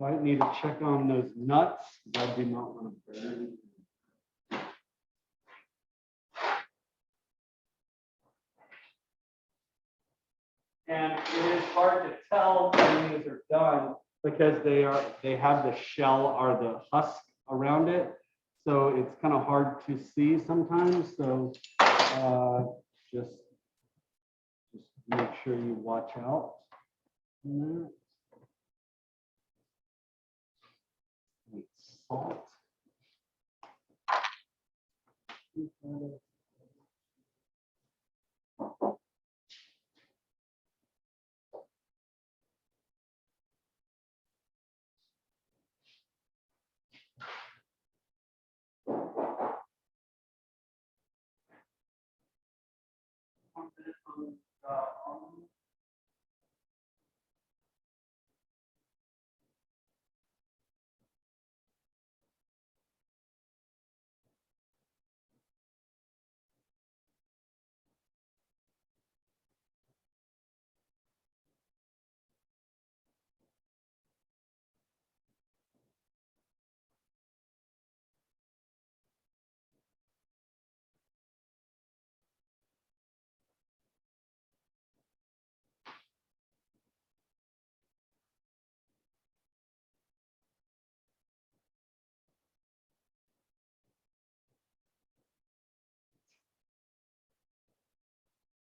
Might need to check on those nuts, because I do not want to burn. And it is hard to tell when these are done because they have the shell or the husk around it. So it's kind of hard to see sometimes. So just make sure you watch out on that. Salt.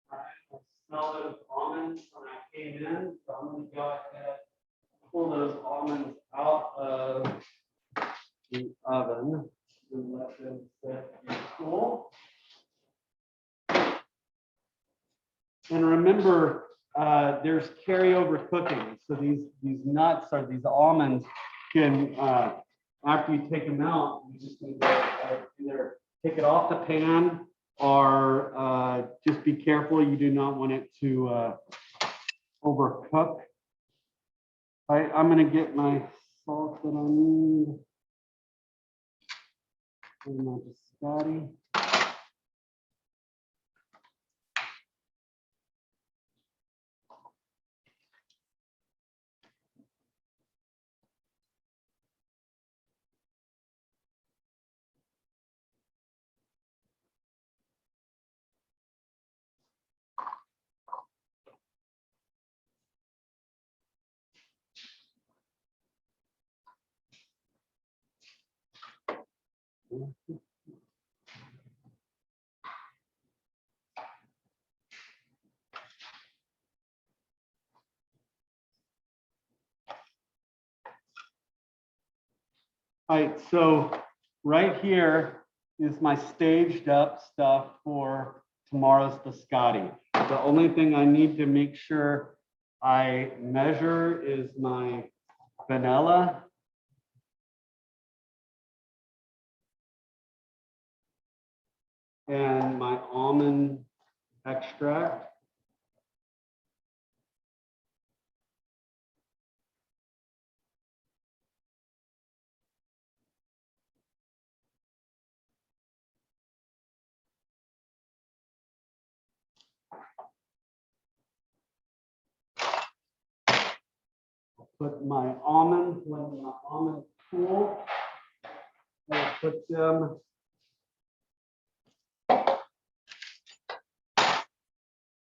I smell those almonds when I came in, so I'm gonna go ahead, pull those almonds out of the oven and let them sit and cool. And remember, there's carryover cooking. So these nuts or these almonds can, after you take them out, you just need to either take it off the pan or just be careful. You do not want it to overcook. I'm going to get my salt that I need. And my biscotti. All right, so right here is my staged up stuff for tomorrow's biscotti. The only thing I need to make sure I measure is my vanilla. And my almond extract. Put my almonds, when my almonds cool, I'll put them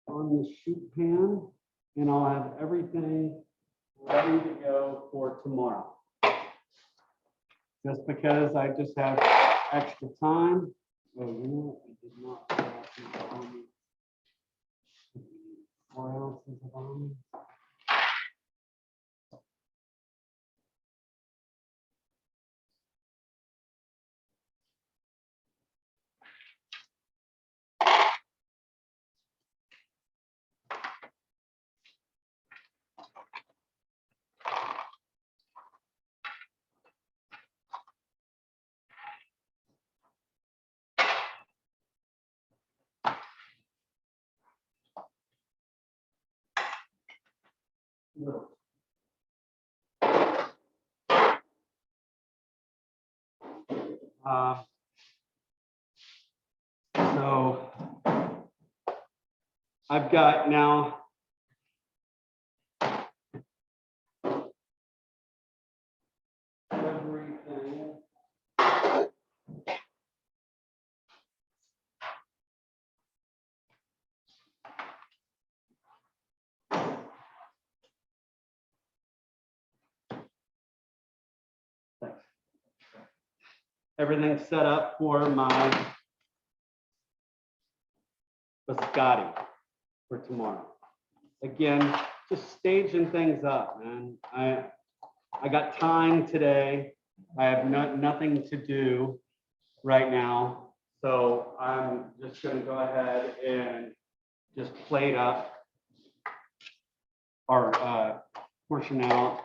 on the sheet pan, and I'll have everything ready to go for tomorrow. Just because I just have extra time. Oh, you know, I did not put out the almonds. 4 ounces of almonds. So I've got now everything set up for my biscotti for tomorrow. Again, just staging things up, man. I got time today. I have nothing to do right now. So I'm just gonna go ahead and just plate up our portion out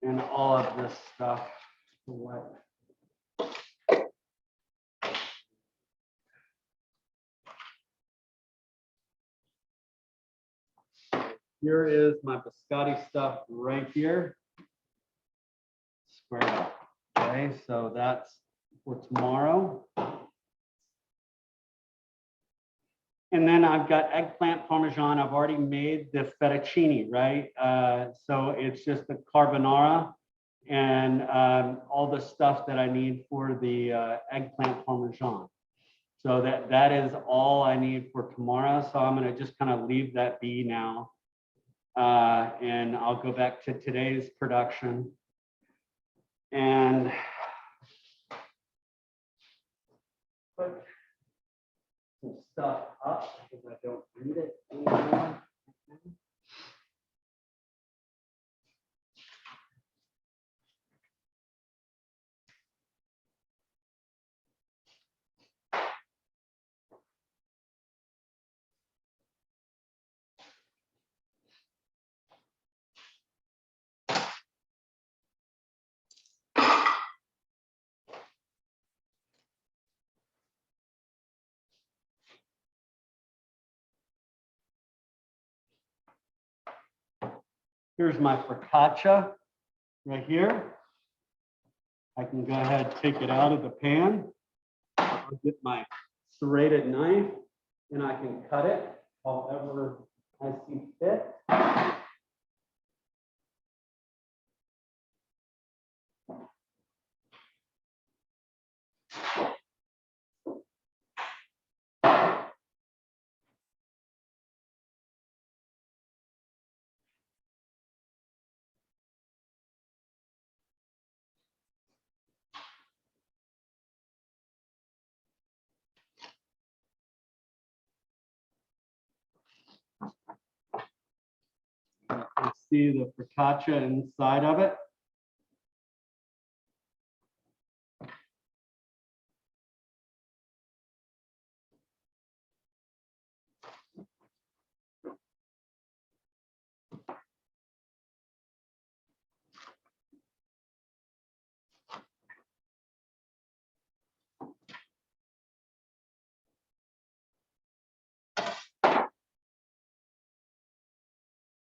and all of this stuff. Here is my biscotti stuff right here. Square up. Okay, so that's for tomorrow. And then I've got eggplant parmesan. I've already made the fettuccine, right? So it's just the carbonara and all the stuff that I need for the eggplant parmesan. So that is all I need for tomorrow. So I'm gonna just kind of leave that be now. And I'll go back to today's production. And put some stuff up because I don't need it anymore. Here's my focaccia right here. I can go ahead, take it out of the pan. I'll get my serrated knife and I can cut it however I see fit. You see the focaccia inside of it.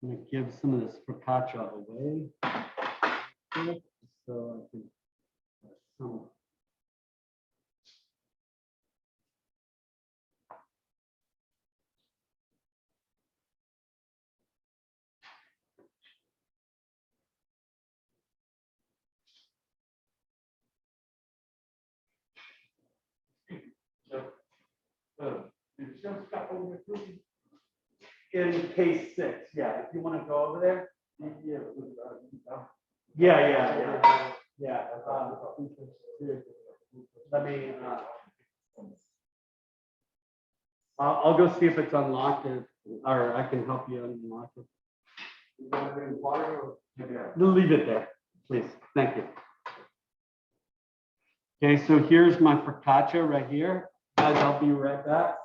I'm gonna give some of this focaccia away. So I can some. In case 6, yeah, if you want to go over there. Yeah. Let me, I'll go see if it's unlocked or I can help you unlock it. Leave it there, please. Thank you. Okay, so here's my focaccia right here. Guys, I'll be right back.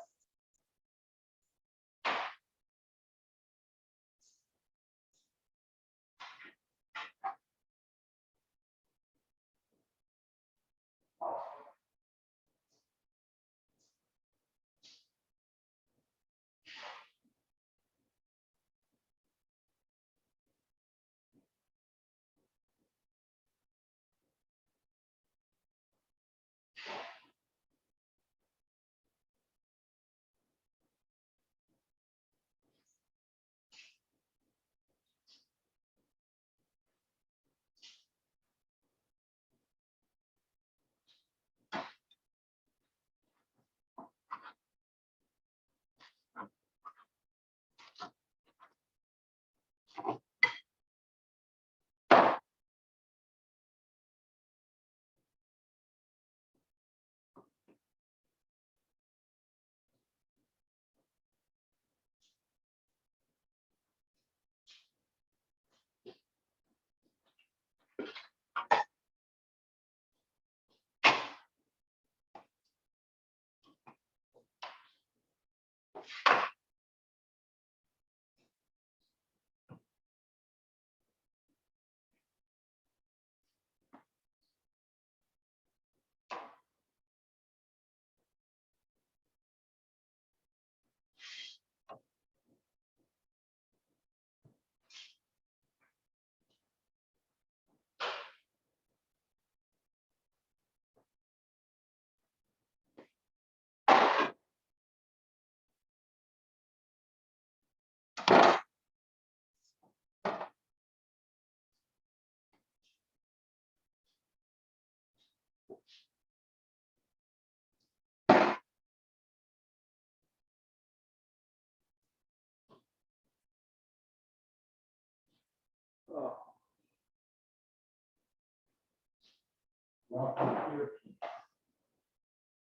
Lost my earpiece.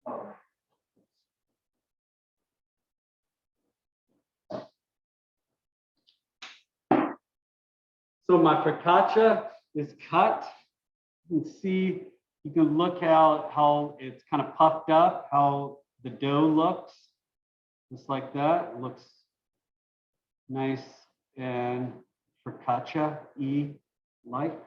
Oh. So my focaccia is cut. You can see, you can look how it's kind of puffed up, how the dough looks, just like that. It looks nice and focaccia-y like.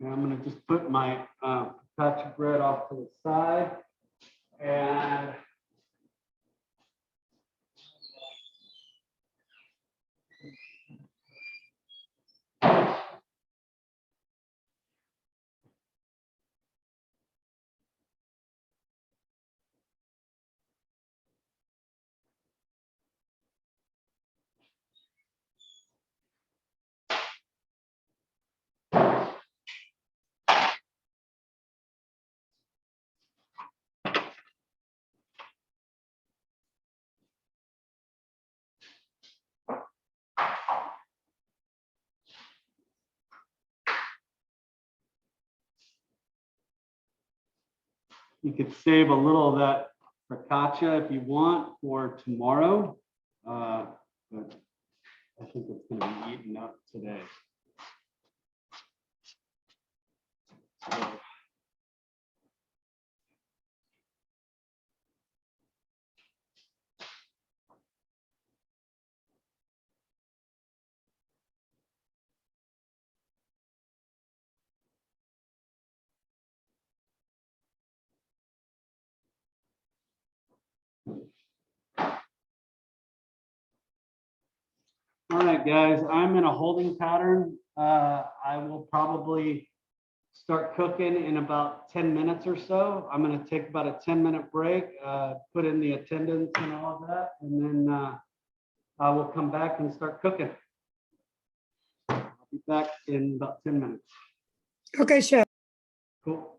And I'm gonna just put my focaccia bread off to the side and you could save a little of that focaccia if you want for tomorrow. But I think it's gonna be eaten up today. So, all right, guys, I'm in a holding pattern. I will probably start cooking in about 10 minutes or so. I'm gonna take about a 10-minute break, put in the attendance and all of that, and then I will come back and start cooking. I'll be back in about 10 minutes. Okay, chef. Cool.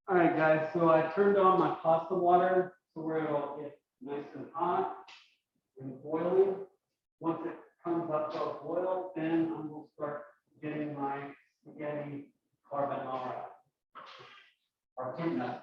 All right, guys, so I turned on my pasta water to where it'll get nice and hot and boiling. Once it comes up to a boil, then I will start getting my spaghetti carbonara. Or puttanesca.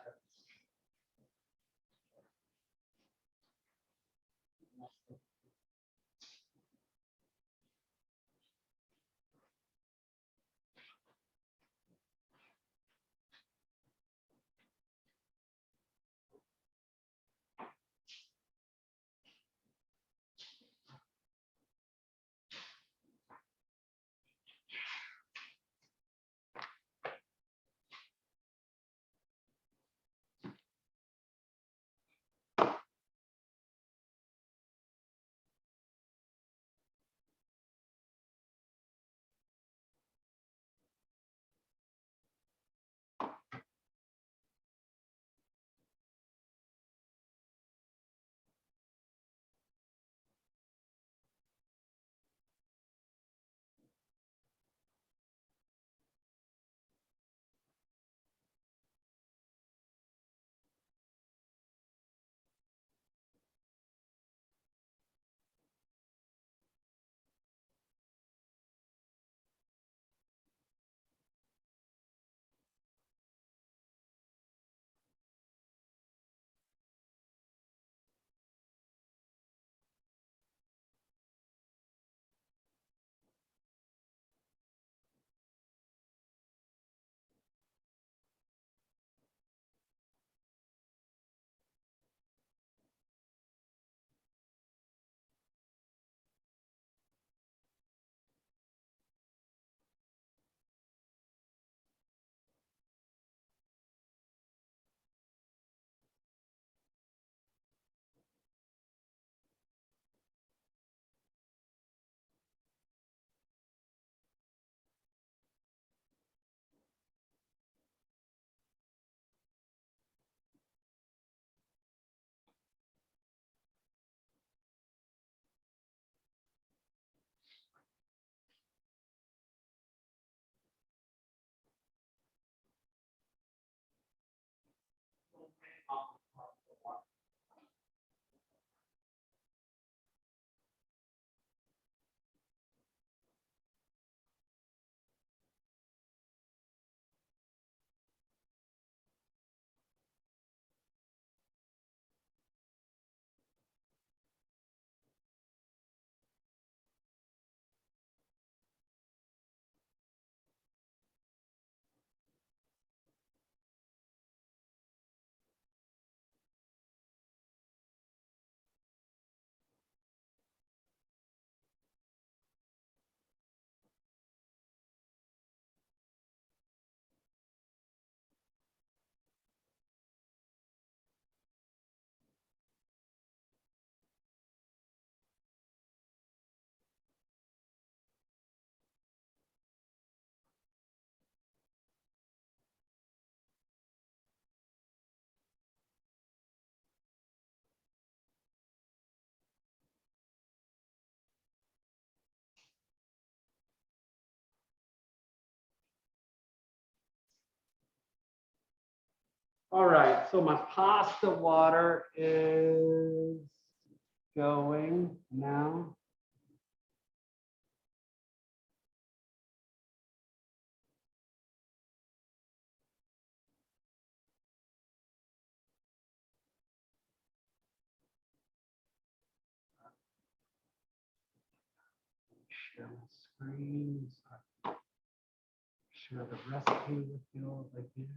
All right, so my pasta water is going now. Share my screen. Share the recipe with you again.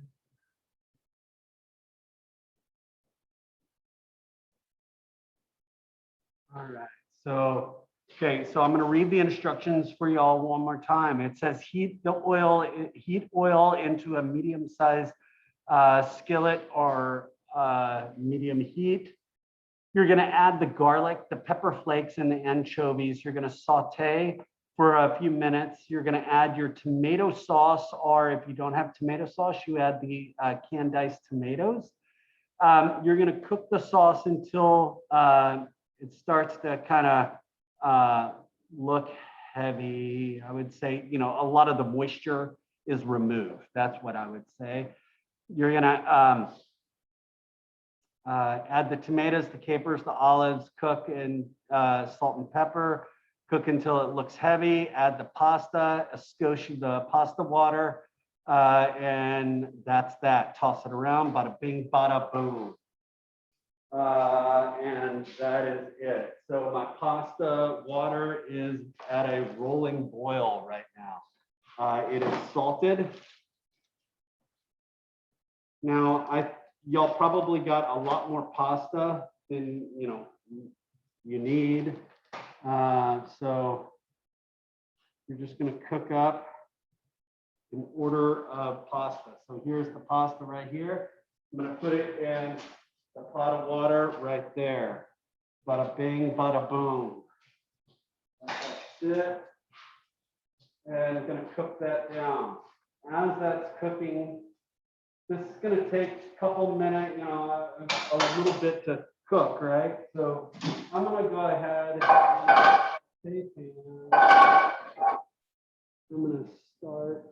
All right, so, okay, so I'm gonna read the instructions for y'all one more time. It says heat oil into a medium-sized skillet or medium heat. You're gonna add the garlic, the pepper flakes, and the anchovies. You're gonna saute for a few minutes. You're gonna add your tomato sauce, or if you don't have tomato sauce, you add the canned diced tomatoes. You're gonna cook the sauce until it starts to kind of look heavy. I would say, a lot of the moisture is removed. That's what I would say. you're gonna add the tomatoes, the capers, the olives, cook in salt and pepper, cook until it looks heavy, add the pasta, scotch the pasta water, and that's that. Toss it around, bada bing, bada boom. And that is it. So my pasta water is at a rolling boil right now. It is salted. Now, y'all probably got a lot more pasta than you need. So you're just going to cook up an order of pasta. So here's the pasta right here. I'm going to put it in the pot of water right there. Bada bing, bada boom. That's it. And I'm going to cook that down. As that's cooking, this is going to take a couple minutes, a little bit to cook, right? So I'm going to go ahead and I'm going to start.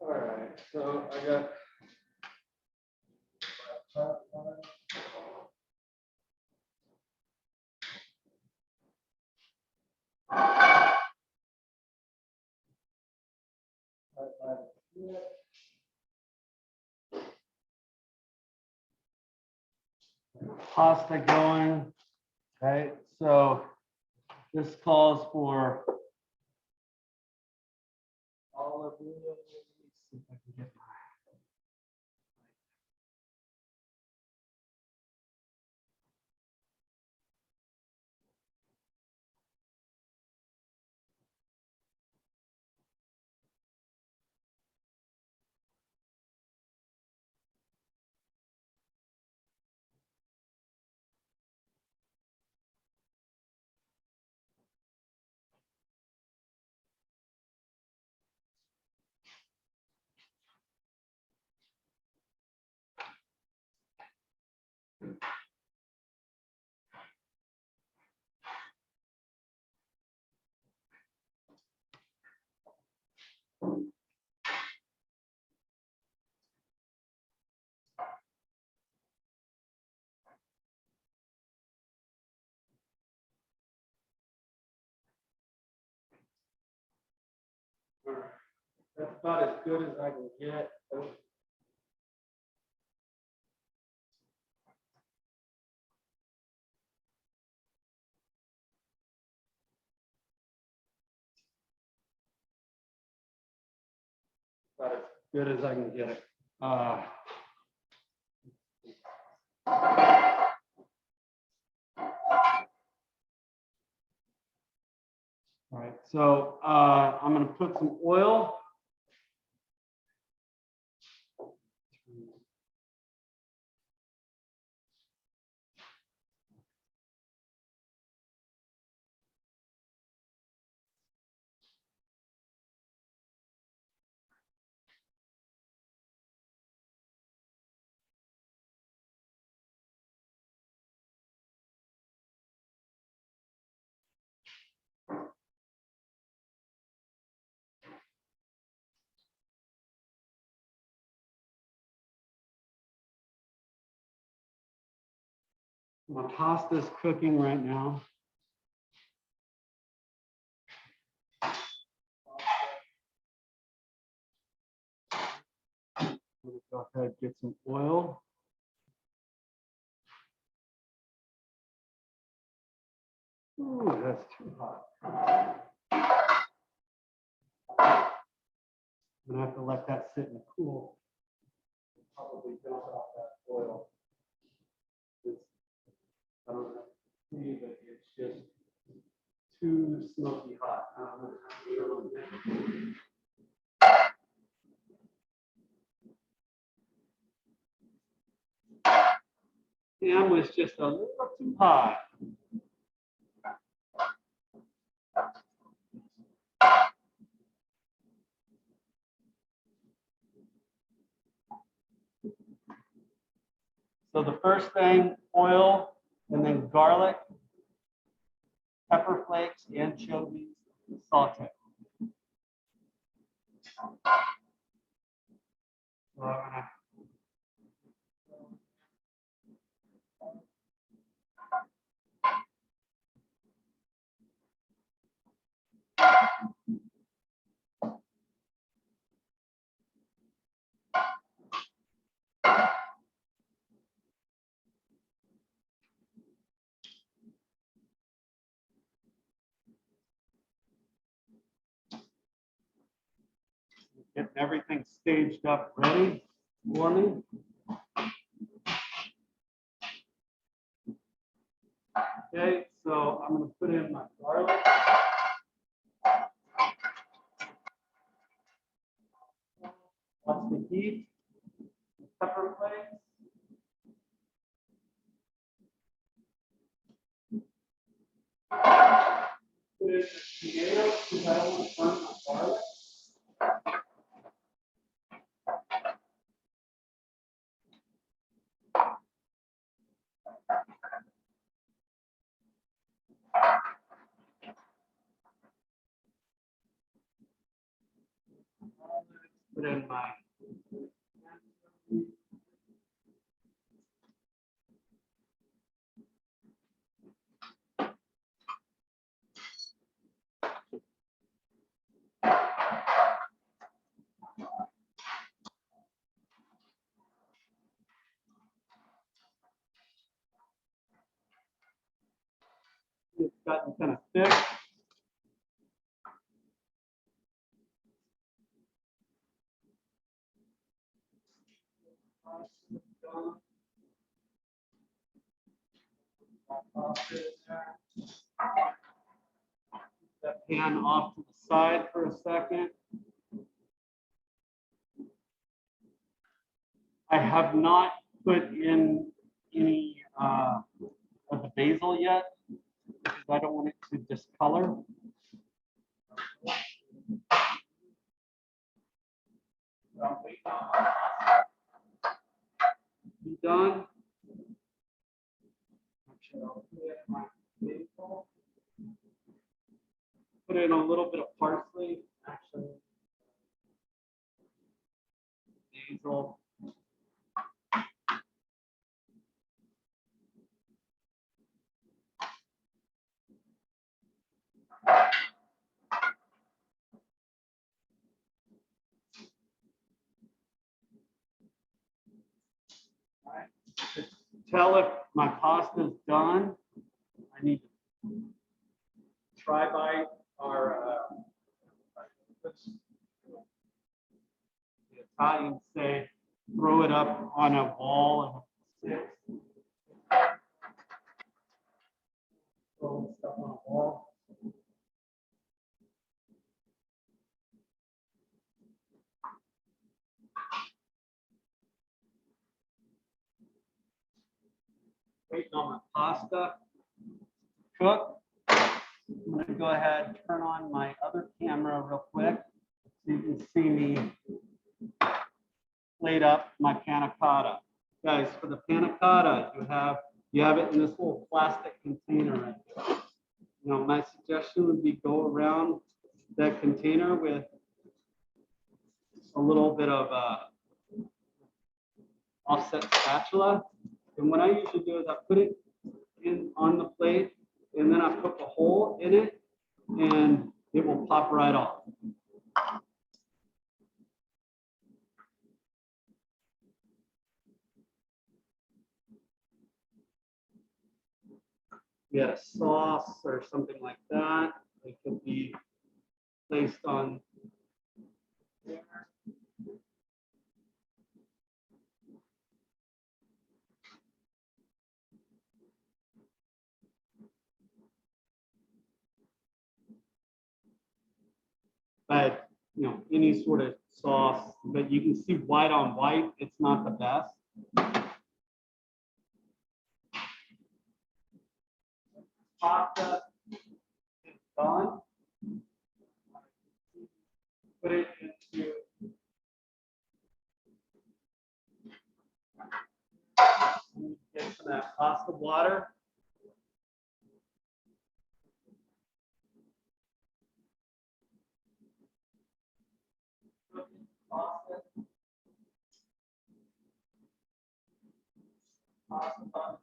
All right, so I got pasta going. Okay, so this calls for olive oil. Let me see if I can get my That's about as good as I can get. About as good as I can get it. All right, so I'm going to put some oil. My pasta is cooking right now. I'm going to go ahead and get some oil. Ooh, that's too hot. I'm going to have to let that sit and cool. Probably dump out that oil. I don't know, see, but it's just too smoky hot. Pan was just a little too hot. So the first thing, oil, and then garlic, pepper flakes, anchovies, saute. So I'm gonna get everything staged up ready for me. Okay, so I'm gonna put in my garlic. Watch the heat. Pepper flakes. Put in the tomatoes because I don't want to burn my garlic. Put in my it's gotten kind of thick. That pan off to the side for a second. I have not put in any of the basil yet because I don't want it to discolor. Be done. Actually, I'll put in my basil. Put in a little bit of parsley. Actually, basil. All right. To tell if my pasta is done, I need to try by our the Italians say, throw it up on a wall and stick. Throw stuff on a wall. Waiting on my pasta to cook. I'm going to go ahead and turn on my other camera real quick so you can see me plate up my panna cotta. Guys, for the panna cotta, you have it in this little plastic container right here. You know, my suggestion would be go around that container with a little bit of offset spatula. And what I usually do is I put it in on the plate and then I poke a hole in it and it will pop right off. We had a sauce or something like that. It could be placed on there. But you know, any sort of sauce, but you can see white on white, it's not the best. Pasta is done. Put it into toss the water. Toss it. Toss the button.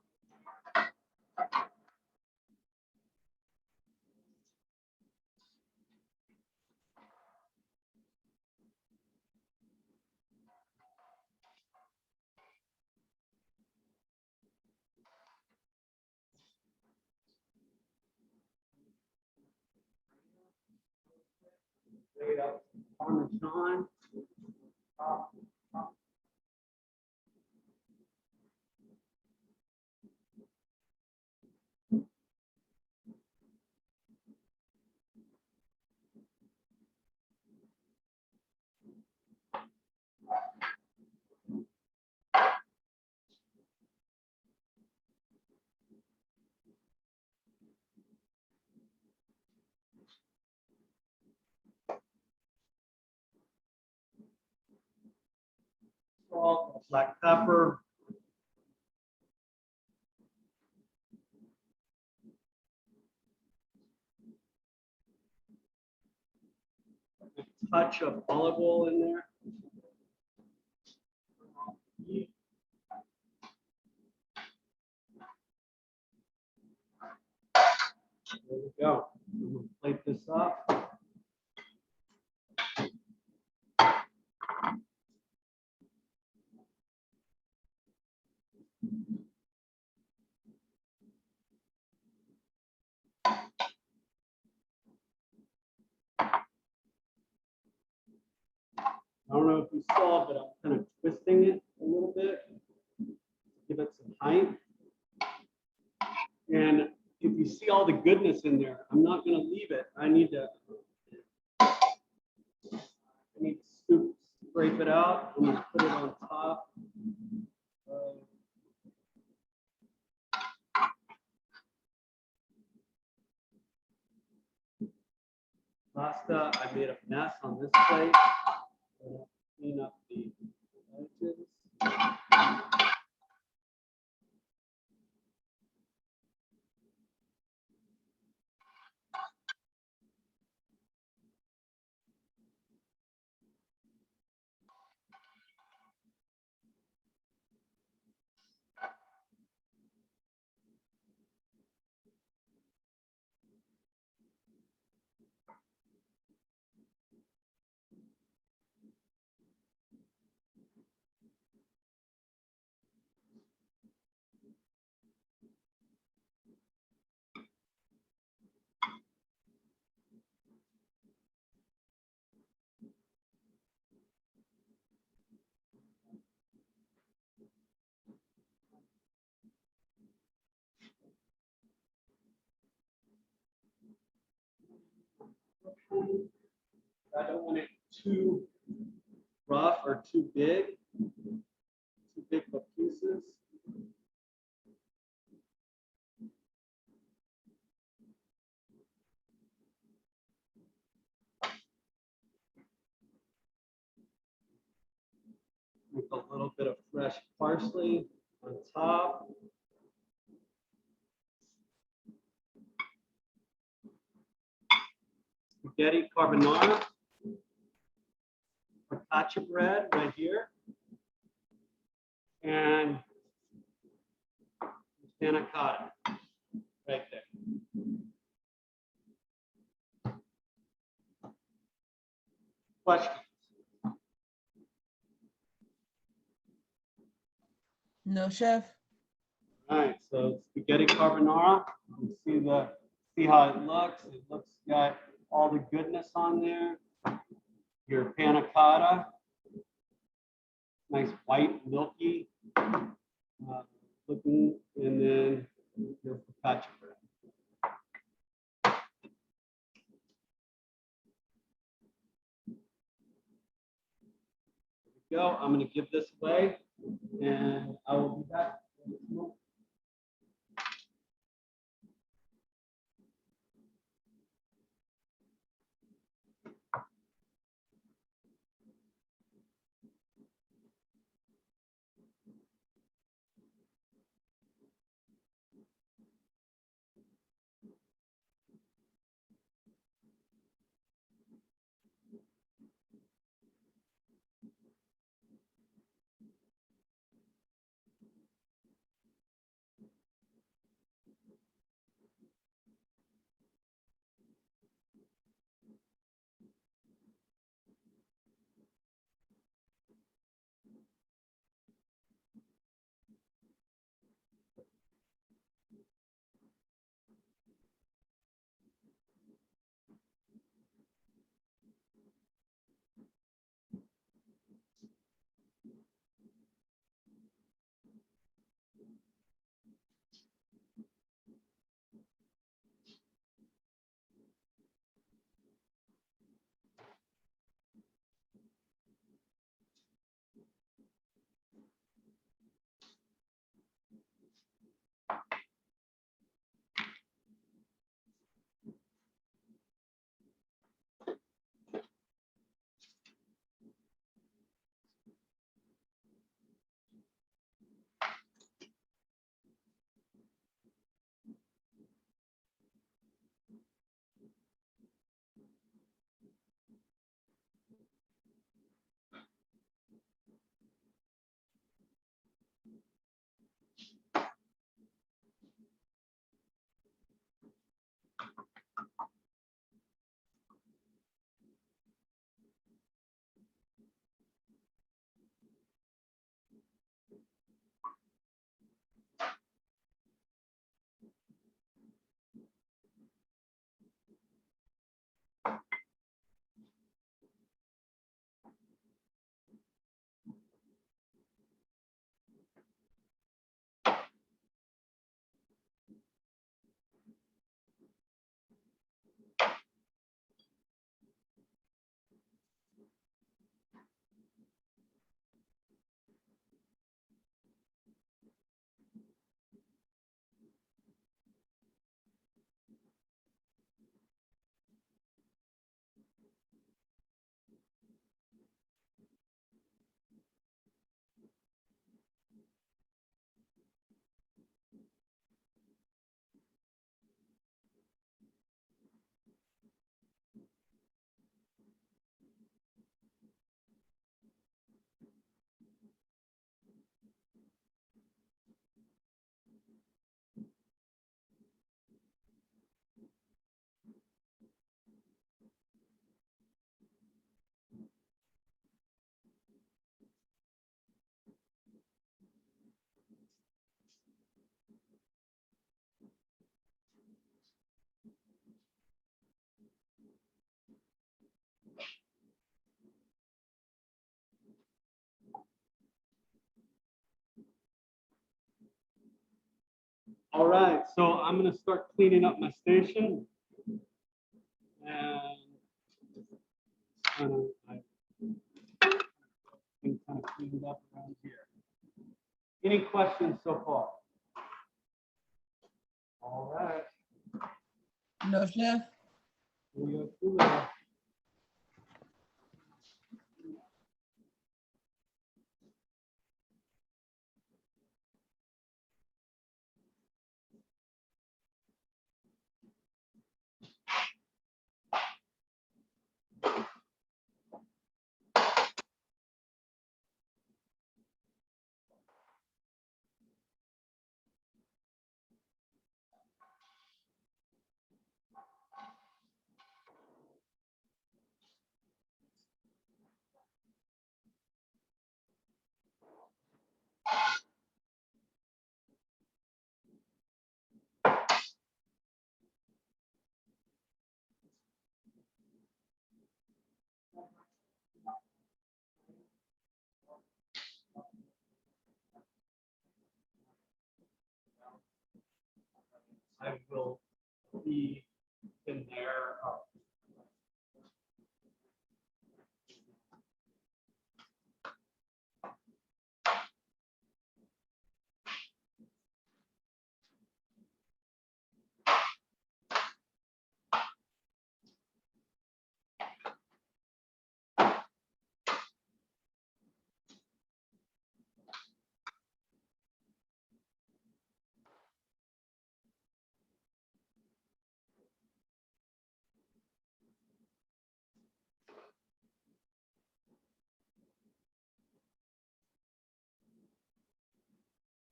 Straight up Parmesan. Salt, black pepper. A touch of olive oil in there. There we go. I'm gonna plate this up. I don't know if you saw, but I'm kind of twisting it a little bit, give it some height. And if you see all the goodness in there, I'm not going to leave it. I need to scoop, scrape it out. I'm going to put it on top. Pasta, I made a mess on this plate. Clean up the edges. I don't want it too rough or too big for pieces. With a little bit of fresh parsley on top. Spaghetti carbonara. Focaccia bread right here. And panna cotta right there. Questions? No, chef. All right, so spaghetti carbonara. You see how it looks. It looks got all the goodness on there. Your panna cotta, nice white milky looking, and then your focaccia bread. There we go. I'm going to give this away, and I will be back. All right, so I'm gonna start cleaning up my station. And I can kind of clean it up around here. Any questions so far? All right. No, chef. Here we go through there. I will be in there.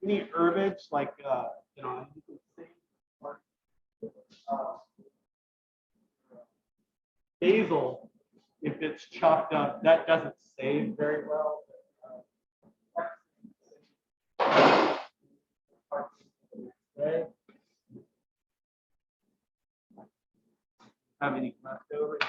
Any herbage like you know, you can see, or, basil, if it's chopped up, that doesn't save very well. Okay. Have any leftovers?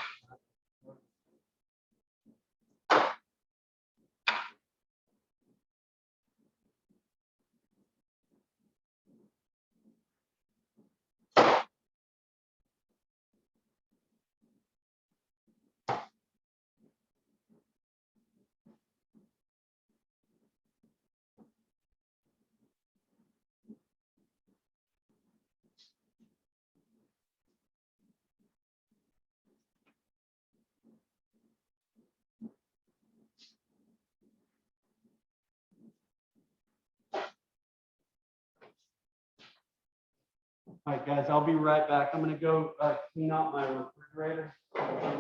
All right, guys, I'll be right back. I'm gonna go clean out my refrigerator. I've got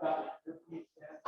my cookies there.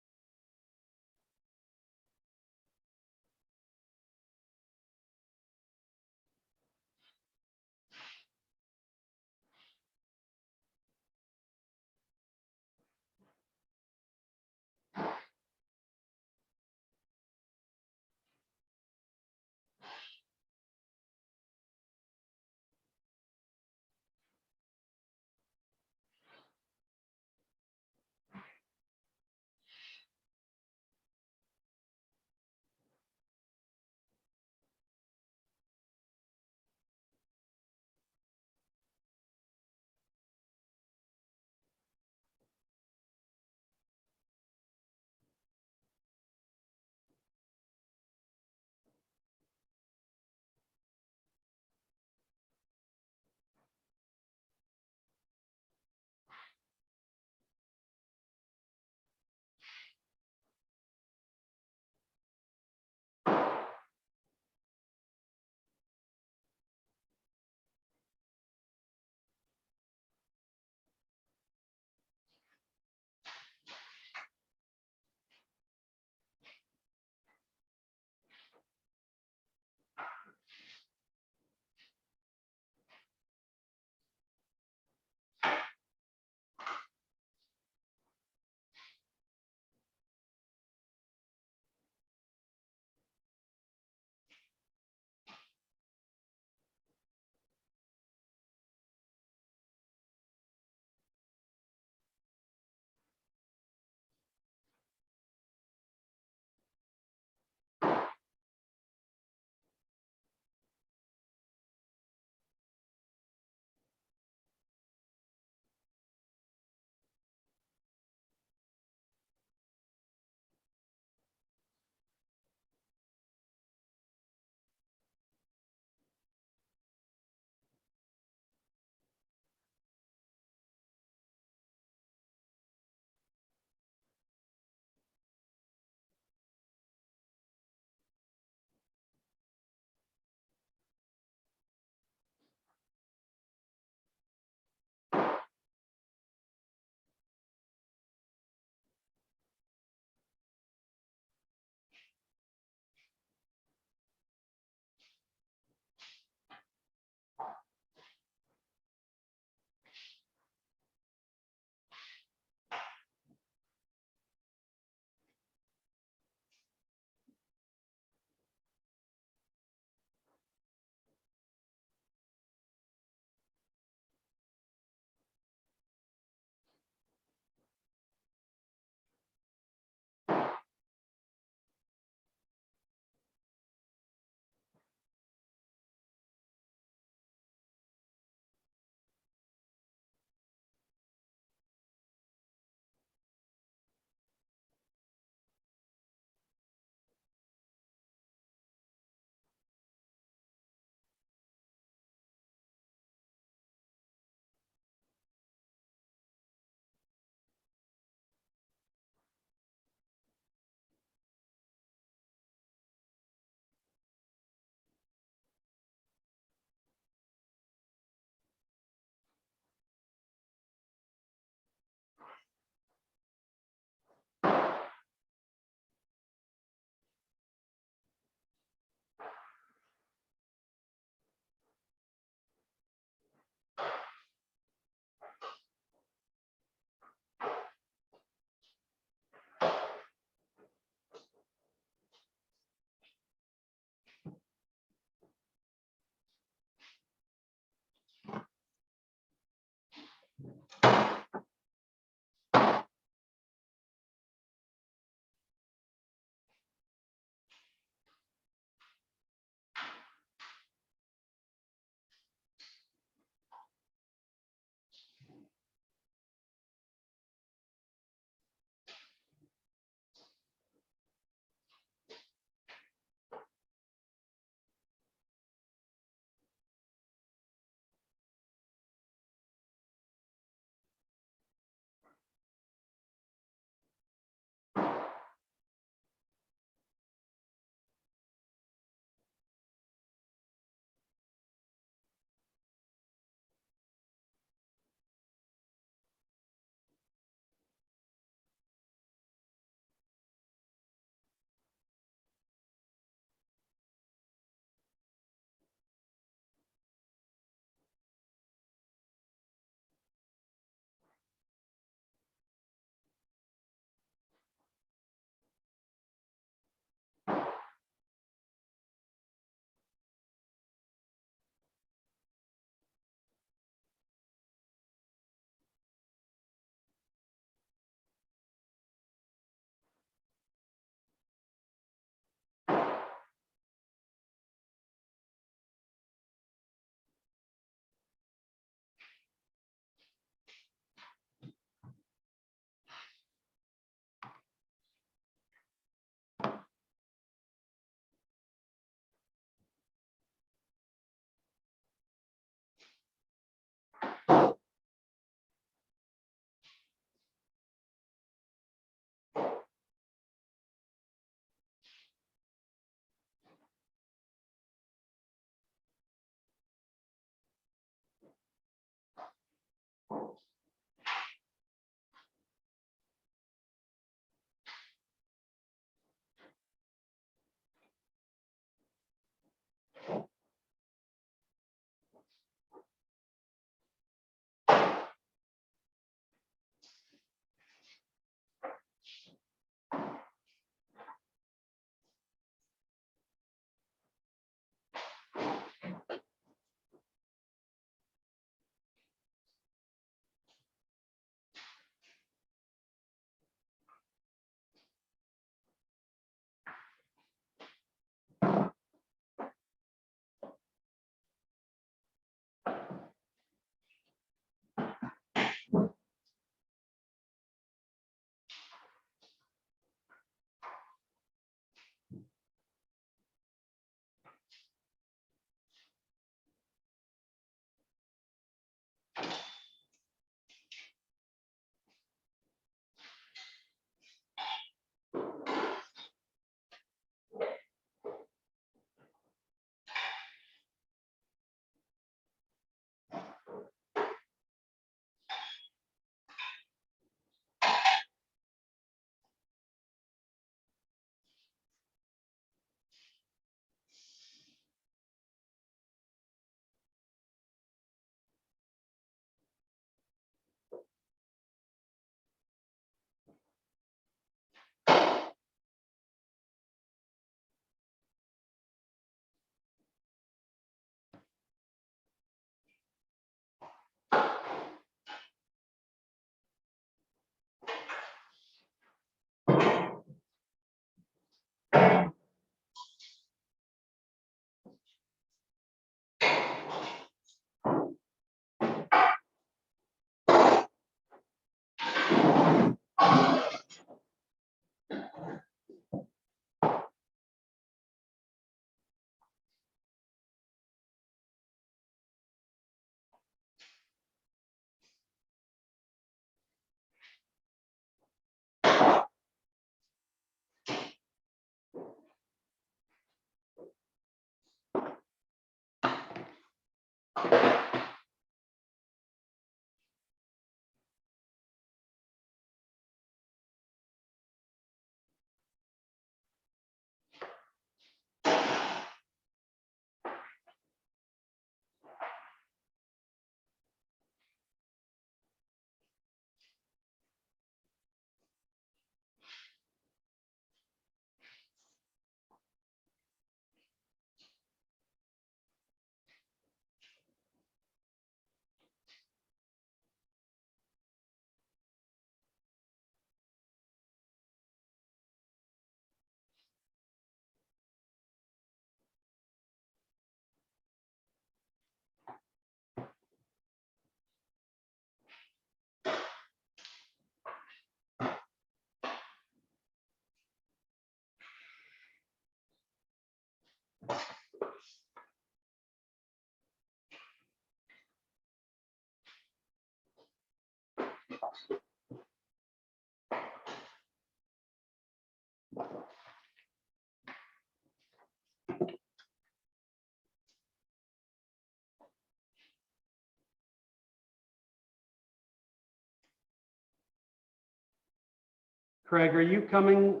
Craig, are you coming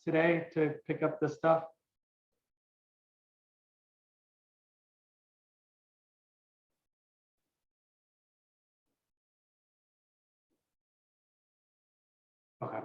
today to pick up the stuff? Okay.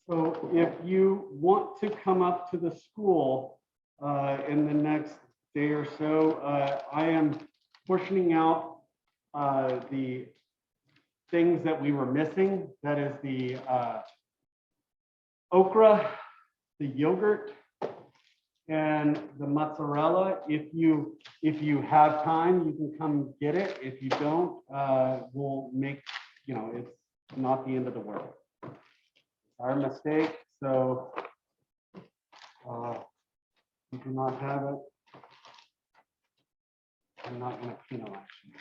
So if you want to come up to the school in the next day or so, I am portioning out the things that we were missing. That is the okra, the yogurt, and the mozzarella. If you have time, you can come get it. If you don't, we'll make, it's not the end of the world. Our mistake, so you do not have it. I'm not going to penalize you.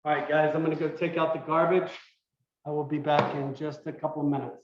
All right, guys, I'm gonna go take out the garbage. I will be back in just a couple minutes.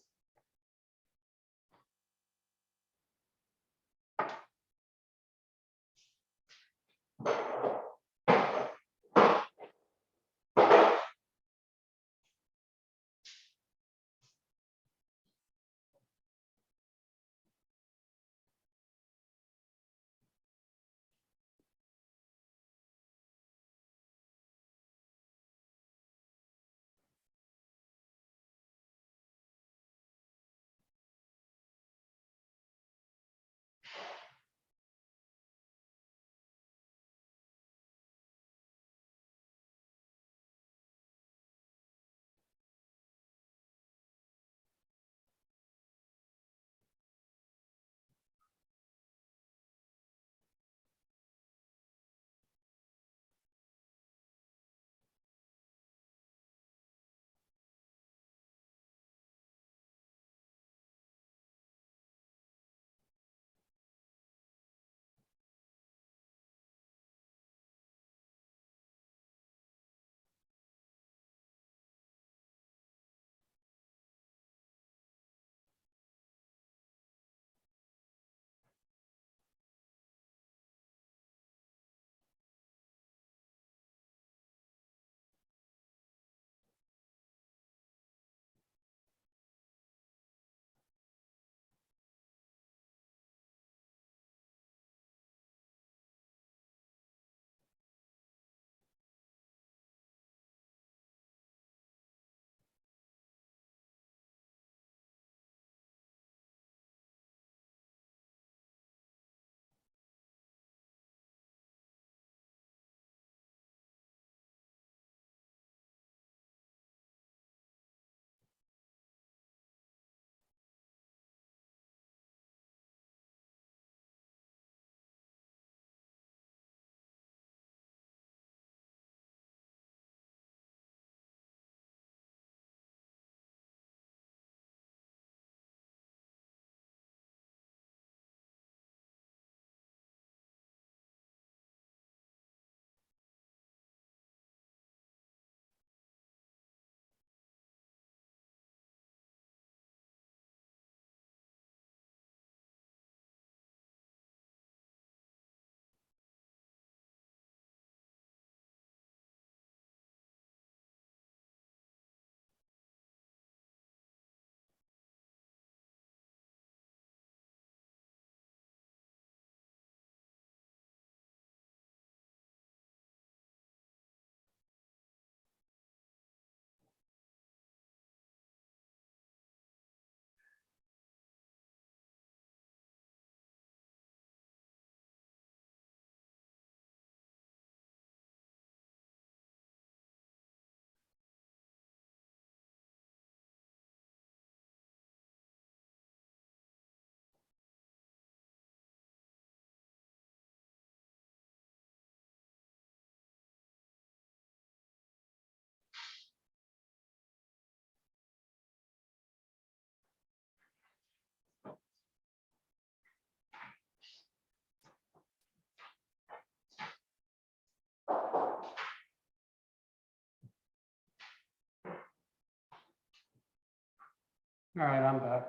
All right, I'm back.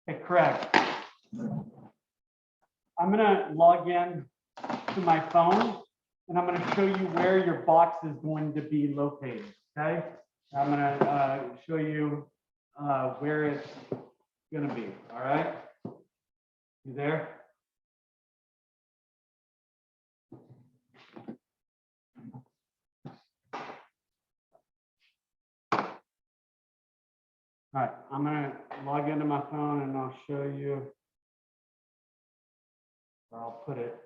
Okay, correct. I'm gonna log in to my phone and I'm gonna show you where your box is going to be located, okay? I'm gonna show you where it's gonna be, all right? You there? All right, I'm gonna log into my phone and I'll show you. I'll put it.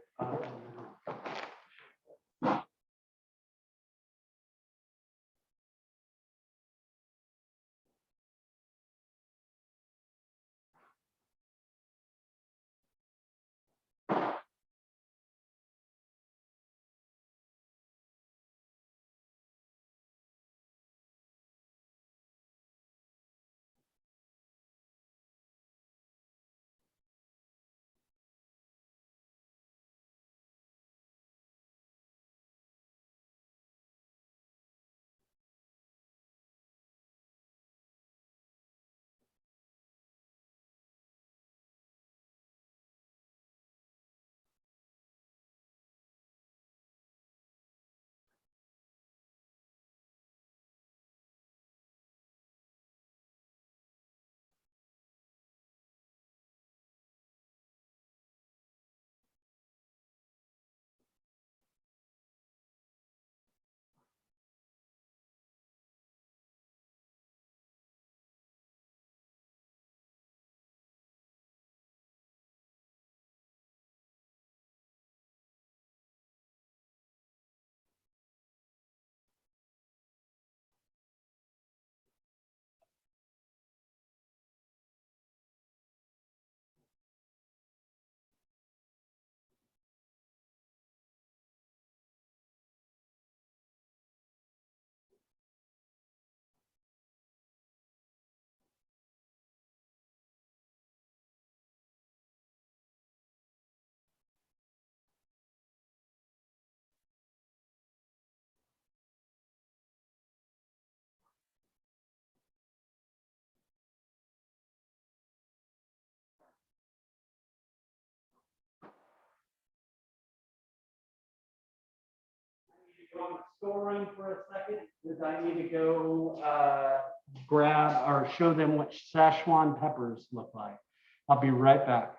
Go on the storeroom for a second because I need to go grab or show them what Szechuan peppers look like. I'll be right back.